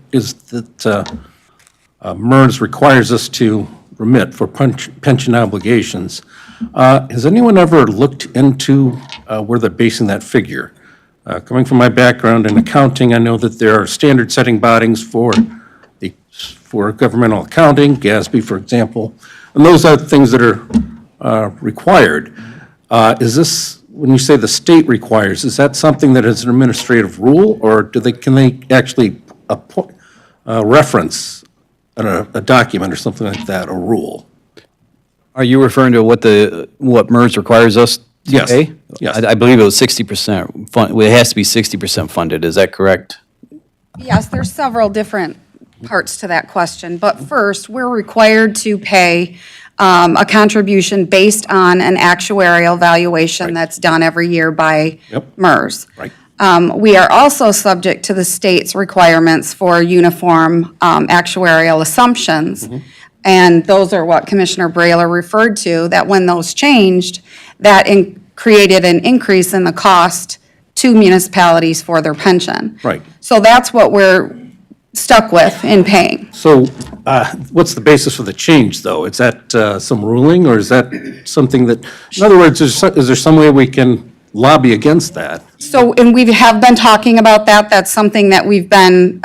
MERS requires us to remit for pension obligations. Has anyone ever looked into where they're basing that figure? Coming from my background in accounting, I know that there are standard setting bodies for governmental accounting, GASB, for example, and those are things that are required. Is this, when you say the state requires, is that something that is an administrative rule, or can they actually reference a document or something like that, a rule? Are you referring to what MERS requires us to pay? Yes. I believe it was 60% fund, it has to be 60% funded, is that correct? Yes, there's several different parts to that question. But first, we're required to pay a contribution based on an actuarial valuation that's done every year by MERS. Right. We are also subject to the state's requirements for uniform actuarial assumptions. And those are what Commissioner Brailer referred to, that when those changed, that created an increase in the cost to municipalities for their pension. Right. So that's what we're stuck with in paying. So what's the basis for the change, though? Is that some ruling, or is that something that, in other words, is there some way we can lobby against that? So, and we have been talking about that. That's something that we've been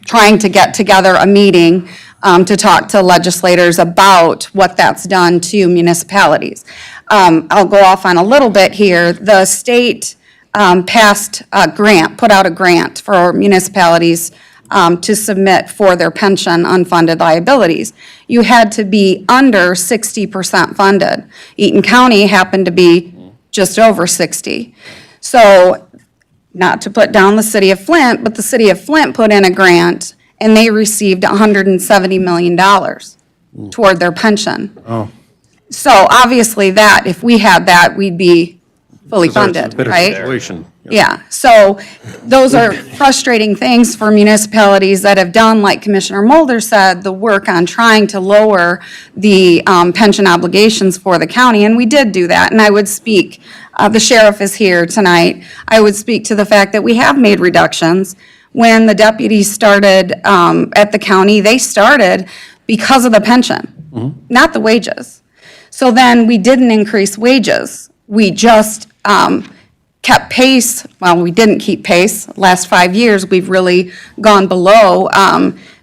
trying to get together a meeting to talk to legislators about what that's done to municipalities. I'll go off on a little bit here. The state passed a grant, put out a grant for municipalities to submit for their pension unfunded liabilities. You had to be under 60% funded. Eaton County happened to be just over 60. So, not to put down the city of Flint, but the city of Flint put in a grant and they received $170 million toward their pension. Oh. So obviously that, if we had that, we'd be fully It's a funded, better right? situation. Yeah, so those are frustrating things for municipalities that have done, like Commissioner Mulder said, the work on trying to lower the pension obligations for the county, and we did do that. And I would speak, the sheriff is here tonight, I would speak to the fact that we have made reductions. When the deputies started at the county, they started because of the pension, not the wages. So then we didn't increase wages. We just kept pace. Well, we didn't keep pace. Last 5 years, we've really gone below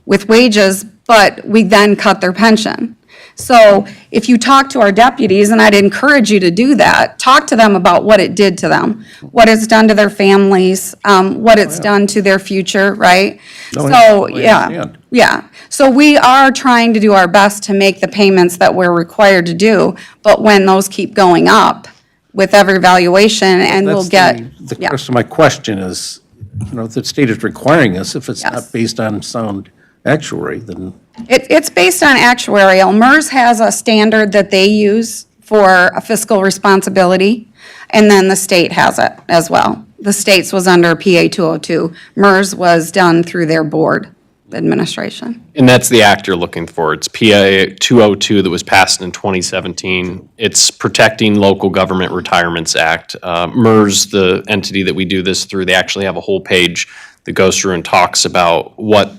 with wages, but we then cut their pension. So if you talk to our deputies, and I'd encourage you to do that, talk to them about what it did to them, what it's done to their families, what it's done to their future, right? No, So, I yeah, understand. yeah. So we are trying to do our best to make the payments that we're required to do, but when those keep going up with every valuation, and we'll That's get, the yeah. rest of my question is, if the state is requiring us, if it's Yes. not based on sound actuary, then It's based on actuarial. MERS has a standard that they use for a fiscal responsibility, and then the state has it as well. The state's was under PA 202. MERS was done through their board administration. And that's the act you're looking for. It's PA 202 that was passed in 2017. It's Protecting Local Government Retirements Act. MERS, the entity that we do this through, they actually have a whole page that goes through and talks about what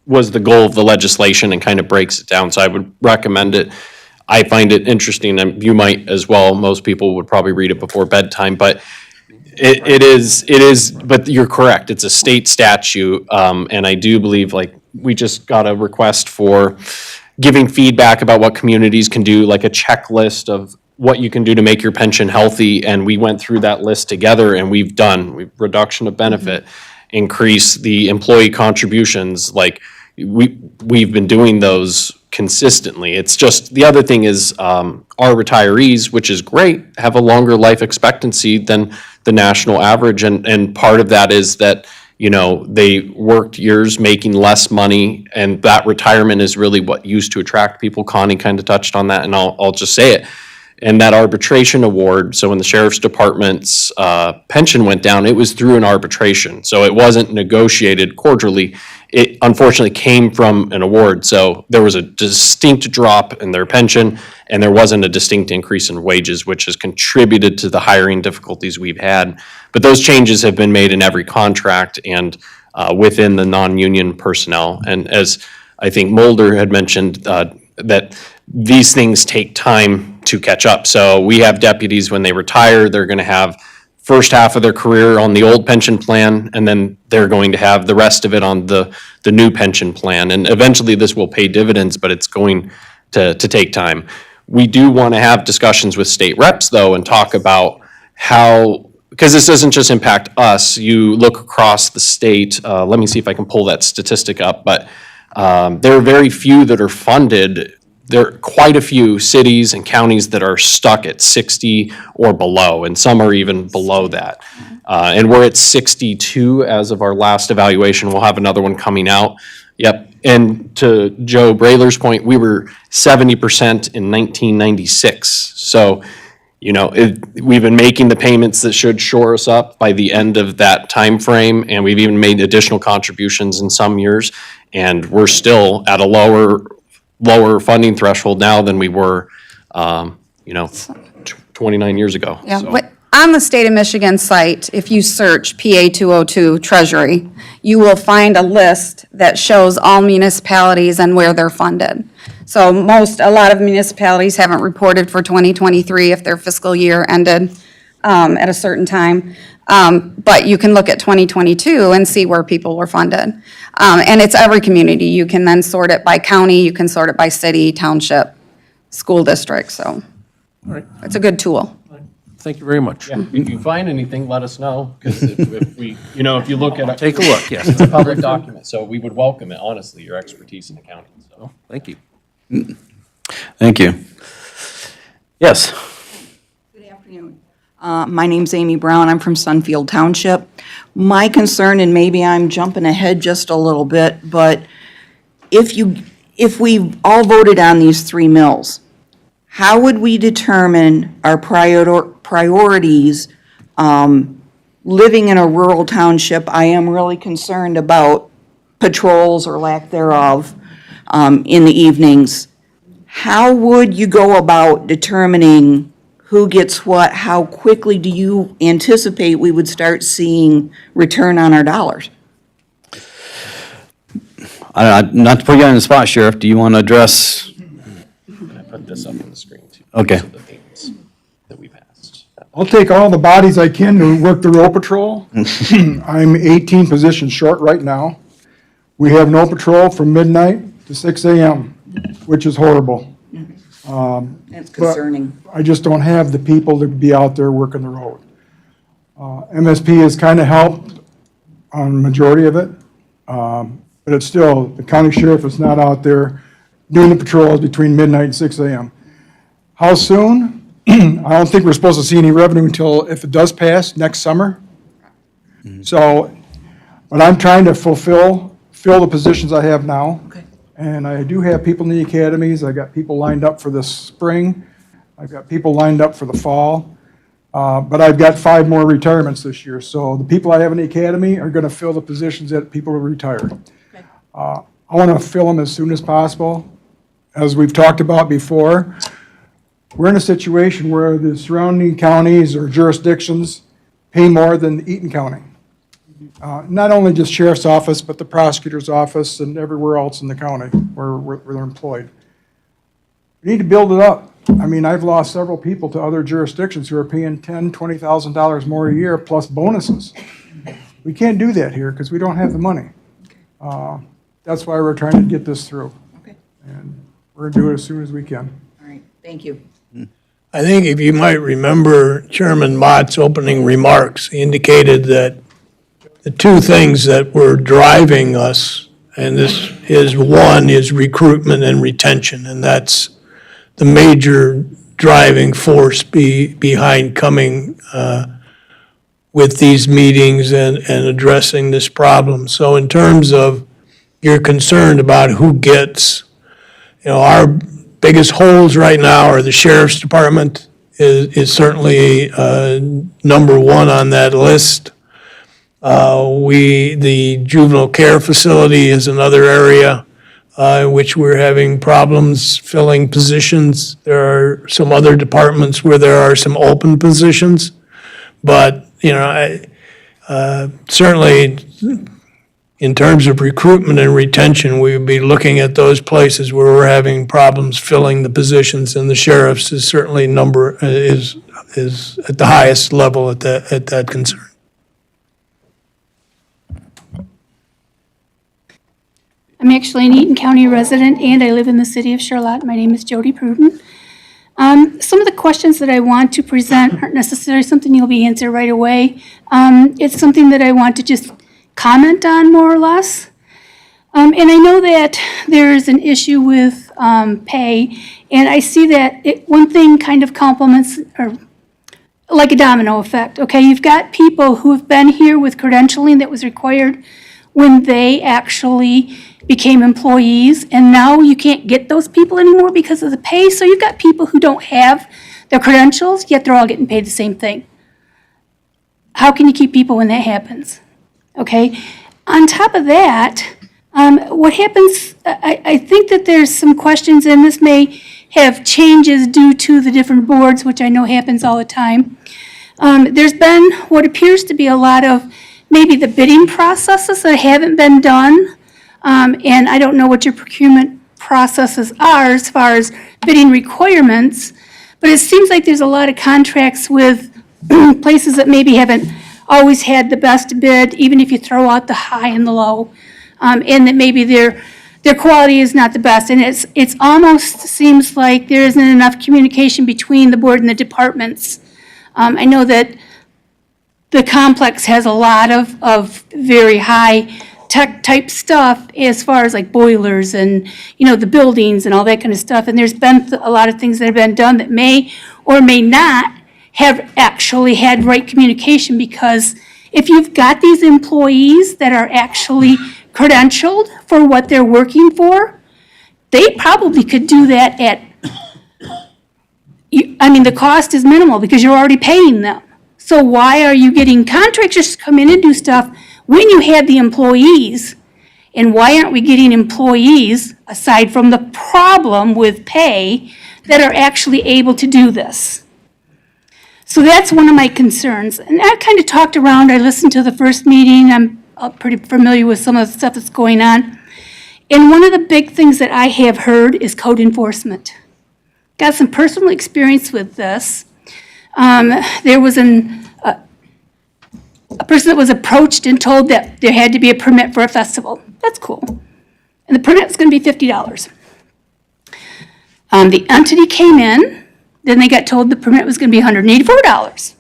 was the goal of the legislation and kind of breaks it down. So I would recommend it. I find it interesting, and you might as well. Most people would probably read it before bedtime, but it is, but you're correct. It's a state statute, and I do believe, like, we just got a request for giving feedback about what communities can do, like a checklist of what you can do to make your pension healthy, and we went through that list together, and we've reduction of benefit, increase the employee contributions, like, we've been doing those consistently. It's just, the other thing is, our retirees, which is great, have a longer life expectancy than the national average, and part of that is that, they worked years making less money, and that retirement is really what used to attract people. Connie kind of touched on that, and I'll just say it. And that arbitration award, so when the sheriff's department's pension went down, it was through an arbitration. So it wasn't negotiated quarterly. It unfortunately came from an award. So there was a distinct drop in their pension, and there wasn't a distinct increase in wages, which has contributed to the hiring difficulties we've had. But those changes have been made in every contract and within the non-union personnel. And as I think Mulder had mentioned, that these things take time to catch up. So we have deputies, when they retire, they're going to have first half of their career on the old pension plan, and then they're going to have the rest of it on the new pension plan. And eventually this will pay dividends, but it's going to take time. We do want to have discussions with state reps, though, and talk about how, because this doesn't just impact us, you look across the state, let me see if I can pull that statistic up, but there are very few that are funded. There are quite a few cities and counties that are stuck at 60 or below, and some are even below that. And we're at 62 as of our last evaluation. We'll have another one coming out. Yep. And to Joe Brailer's point, we were 70% in 1996. So, we've been making the payments that should shore us up by the end of that time frame, and we've even made additional contributions in some years, and we're still at a lower funding threshold now than we were, 29 years ago. Yeah, So- but on the state of Michigan site, if you search PA 202 Treasury, you will find a list that shows all municipalities and where they're funded. So a lot of municipalities haven't reported for 2023 if their fiscal year ended at a certain time. But you can look at 2022 and see where people were funded. And it's every community. You can then sort it by county, you can sort it by city, township, school district, so it's a good tool. Thank you very much. If you find anything, let us know, because if we, if you look at it. Take a look, yes. It's a public document, so we would welcome it, honestly, your expertise in accounting, so. Thank you. Thank you. Yes. Good afternoon. My name's Amy Brown. I'm from Sunfield Township. My concern, and maybe I'm jumping ahead just a little bit, but if we all voted on these 3 mills, how would we determine our priorities? Living in a rural township, I am really concerned about patrols or lack thereof in the evenings. How would you go about determining who gets what? How quickly do you anticipate we would start seeing return on our dollars? Not to put you on the spot, Sheriff, do you want to address? I put this up on the screen too. Okay. So the payments that we passed. I'll take all the bodies I can to work the road patrol. I'm 18 positions short right now. We have no patrol from midnight to 6 a.m., which is horrible. That's concerning. I just don't have the people to be out there working the road. MSP has kind of helped on the majority of it, but it's still, the county sheriff is not out there doing the patrols between midnight and 6 a.m. How soon? I don't think we're supposed to see any revenue until, if it does pass, next summer. So, but I'm trying to fill the positions I have now. Okay. And I do have people in the academies. I got people lined up for this spring. I've got people lined up for the fall. But I've got 5 more retirements this year. So the people I have in the academy are going to fill the positions that people retire. I want to fill them as soon as possible. As we've talked about before, we're in a situation where the surrounding counties or jurisdictions pay more than Eaton County. Not only just sheriff's office, but the prosecutor's office and everywhere else in the county where they're employed. We need to build it up. I mean, I've lost several people to other jurisdictions who are paying $10,000, $20,000 more a year plus bonuses. We can't do that here because we don't have the money. That's why we're trying to get this through. Okay, And we're going to do it as soon as we can. all right, thank you. I think if you might remember Chairman Mott's opening remarks, he indicated that the 2 things that were driving us, and this is one, is recruitment and retention, and that's the major driving force behind coming with these meetings and addressing this problem. So in terms of you're concerned about who gets, our biggest holes right now are the sheriff's department is certainly number 1 on that list. The juvenile care facility is another area in which we're having problems filling positions. There are some other departments where there are some open positions. But, certainly in terms of recruitment and retention, we would be looking at those places where we're having problems filling the positions, and the sheriff's is certainly is at the highest level at that concern. I'm actually an Eaton County resident, and I live in the city of Charlotte. My name is Jody Pruden. Some of the questions that I want to present aren't necessarily something you'll be answered right away. It's something that I want to just comment on, more or less. And I know that there's an issue with pay, and I see that one thing kind of complements, or like a domino effect, okay? You've got people who have been here with credentialing that was required when they actually became employees, and now you can't get those people anymore because of the pay. So you've got people who don't have their credentials, yet they're all getting paid the same thing. How can you keep people when that happens? Okay? On top of that, what happens, I think that there's some questions, and this may have changes due to the different boards, which I know happens all the time. There's been what appears to be a lot of maybe the bidding processes that haven't been done. And I don't know what your procurement processes are as far as bidding requirements, but it seems like there's a lot of contracts with places that maybe haven't always had the best bid, even if you throw out the high and the low, and that maybe their quality is not the best. And it's almost seems like there isn't enough communication between the board and the departments I know that the complex has a lot of very high tech type stuff as far as like boilers and, the buildings and all that kind of stuff. And there's been a lot of things that have been done that may or may not have actually had right communication, because if you've got these employees that are actually credentialed for what they're working for, they probably could do that the cost is minimal because you're already paying them. So why are you getting contractors to come in and do stuff when you have the employees? And why aren't we getting employees, aside from the problem with pay, that are actually able to do this? So that's one of my concerns. And I kind of talked around, I listened to the first meeting, I'm pretty familiar with some of the stuff that's going on. And one of the big things that I have heard is code enforcement. Got some personal experience with this. There was a person that was approached and told that there had to be a permit for a festival. That's cool. And the permit was going to be $50. The entity came in, then they got told the permit was going to be $184.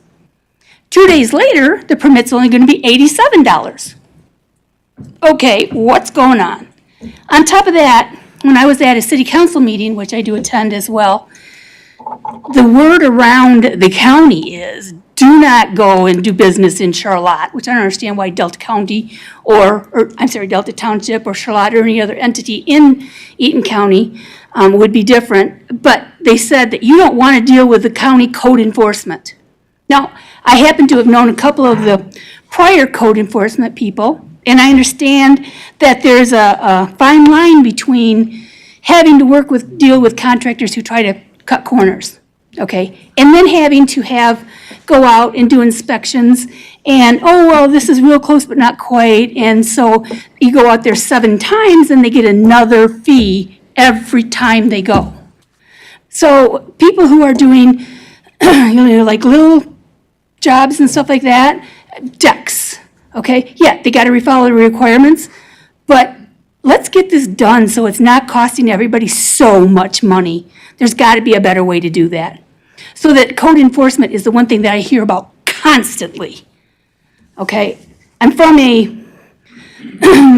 2 days later, the permit's only going to be $87. Okay, what's going on? On top of that, when I was at a city council meeting, which I do attend as well, the word around the county is, do not go and do business in Charlotte, which I don't understand why Delta County Delta Township or Charlotte or any other entity in Eaton County would be different. But they said that you don't want to deal with the county code enforcement. Now, I happen to have known a couple of the prior code enforcement people, and I understand that there's a fine line between having to deal with contractors who try to cut corners, okay? And then having to go out and do inspections and, oh, well, this is real close but not quite. And so you go out there 7 times and they get another fee every time they go. So people who are doing, like little jobs and stuff like that, decks, okay? Yeah, they got to refollow the requirements, but let's get this done so it's not costing everybody so much money. There's got to be a better way to do that. So that code enforcement is the one thing that I hear about constantly. Okay? I'm from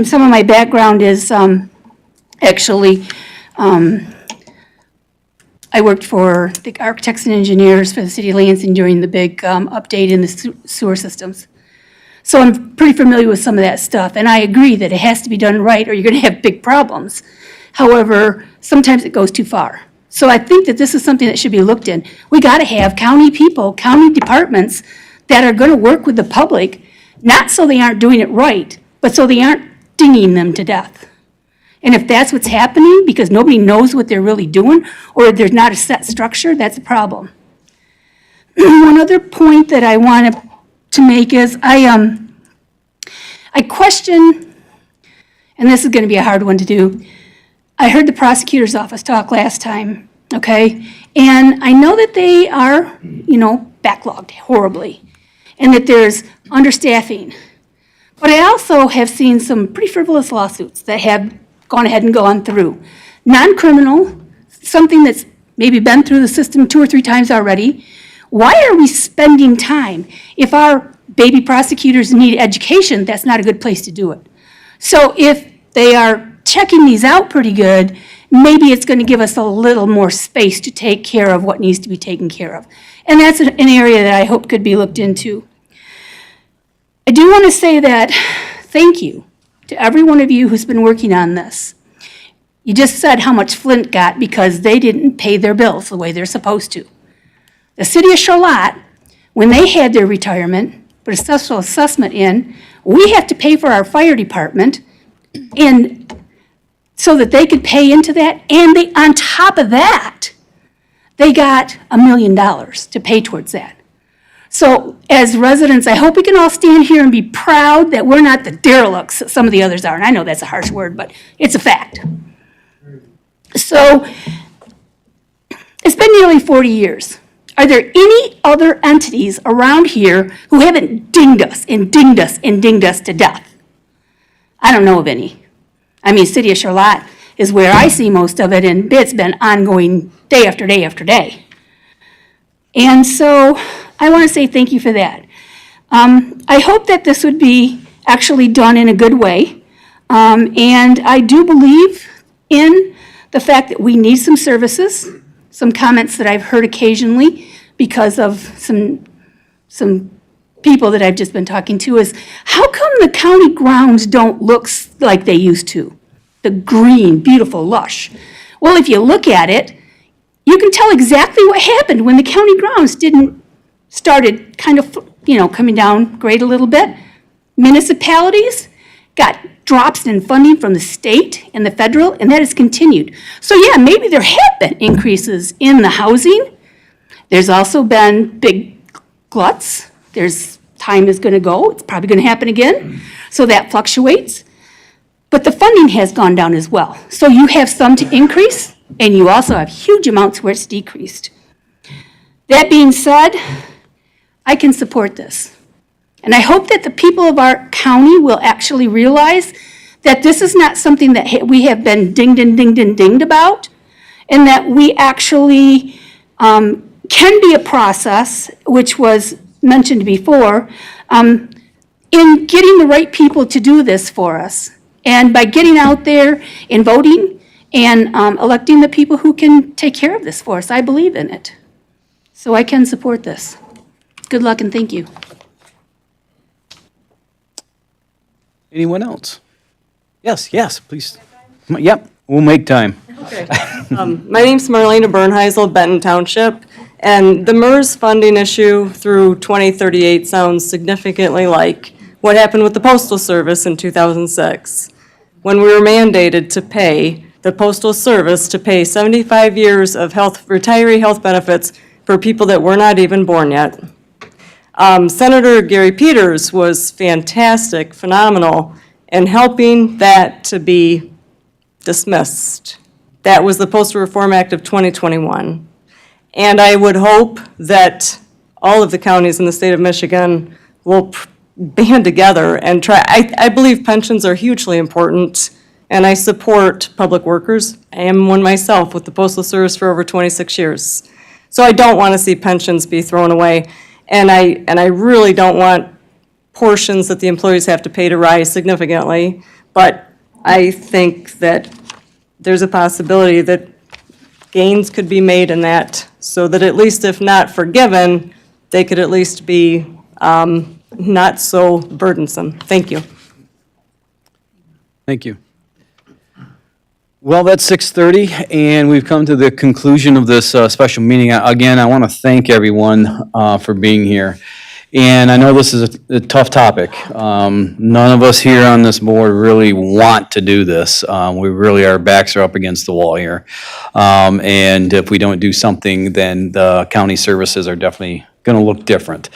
some of my background is I worked for the architects and engineers for the city of Lansing during the big update in the sewer systems. So I'm pretty familiar with some of that stuff, and I agree that it has to be done right or you're going to have big problems. However, sometimes it goes too far. So I think that this is something that should be looked in. We got to have county people, county departments that are going to work with the public, not so they aren't doing it right, but so they aren't dinging them to death. And if that's what's happening because nobody knows what they're really doing or there's not a set structure, that's a problem. One other point that I want to make is I question, and this is going to be a hard one to do, I heard the prosecutor's office talk last time, okay? And I know that they are, backlogged horribly and that there's understaffing. But I also have seen some pretty frivolous lawsuits that have gone ahead and gone through. Non-criminal, something that's maybe been through the system 2 or 3 times already. Why are we spending time? If our baby prosecutors need education, that's not a good place to do it. So if they are checking these out pretty good, maybe it's going to give us a little more space to take care of what needs to be taken care of. And that's an area that I hope could be looked into. I do want to say that thank you to every one of you who's been working on this. You just said how much Flint got because they didn't pay their bills the way they're supposed to. The city of Charlotte, when they had their retirement, put a special assessment in, we have to pay for our fire department and so that they could pay into that. And they, on top of that, they got $1 million to pay towards that. So as residents, I hope we can all stand here and be proud that we're not the derelicts that some of the others are. And I know that's a harsh word, but it's a fact. So it's been nearly 40 years. Are there any other entities around here who haven't dinged us and dinged us and dinged us to death? I don't know of any. I mean, City of Charlotte is where I see most of it, and it's been ongoing day after day after day. And so I want to say thank you for that. I hope that this would be actually done in a good way. And I do believe in the fact that we need some services. Some comments that I've heard occasionally because of some people that I've just been talking to is, how come the county grounds don't look like they used to? The green, beautiful, lush. Well, if you look at it, you can tell exactly what happened when the county grounds started kind of, coming down grade a little bit. Municipalities got drops in funding from the state and the federal, and that has continued. So yeah, maybe there have been increases in the housing. There's also been big gluts. Time is going to go. It's probably going to happen again. So that fluctuates. But the funding has gone down as well. So you have some to increase, and you also have huge amounts where it's decreased. That being said, I can support this. And I hope that the people of our county will actually realize that this is not something that we have been dinged and dinged and dinged about, and that we actually can be a process, which was mentioned before, in getting the right people to do this for us. And by getting out there and voting and electing the people who can take care of this for us, I believe in it. So I can support this. Good luck and thank you. Anyone else? Yes, please. Yep, we'll make time. My name's Marlena Bernheisel, Benton Township, and the MERS funding issue through 2038 sounds significantly like what happened with the Postal Service in 2006, when we were mandated to pay the Postal Service to pay 75 years of retiree health benefits for people that were not even born yet. Senator Gary Peters was fantastic, phenomenal, in helping that to be dismissed. That was the Postal Reform Act of 2021. And I would hope that all of the counties in the state of Michigan will band together and try. I believe pensions are hugely important, and I support public workers. I am one myself with the Postal Service for over 26 years. So I don't want to see pensions be thrown away. And I really don't want portions that the employees have to pay to rise significantly, but I think that there's a possibility that gains could be made in that, so that at least if not forgiven, they could at least be not so burdensome. Thank you. Thank you. Well, that's 6:30, and we've come to the conclusion of this special meeting. Again, I want to thank everyone for being here. And I know this is a tough topic. None of us here on this board really want to do this. Our backs are up against the wall here. And if we don't do something, then the county services are definitely going to look different.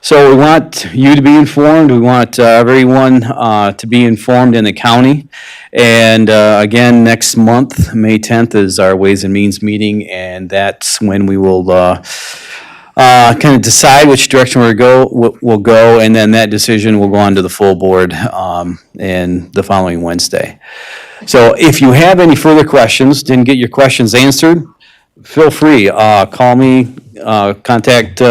So we want you to be informed. We want everyone to be informed in the county. And again, next month, May 10th, is our Ways and Means meeting, and that's when we will kind of decide which direction we'll go, and then that decision will go on to the full board and the following Wednesday. So if you have any further questions, didn't get your questions answered, feel free. Call me, contact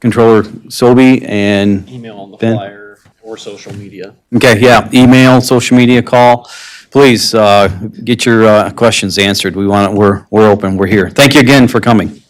Controller Sobey, and Email on the Ben? flyer or social media. Okay, yeah, email, social media, call. Please get your questions answered. We're open, we're here. Thank you again for coming.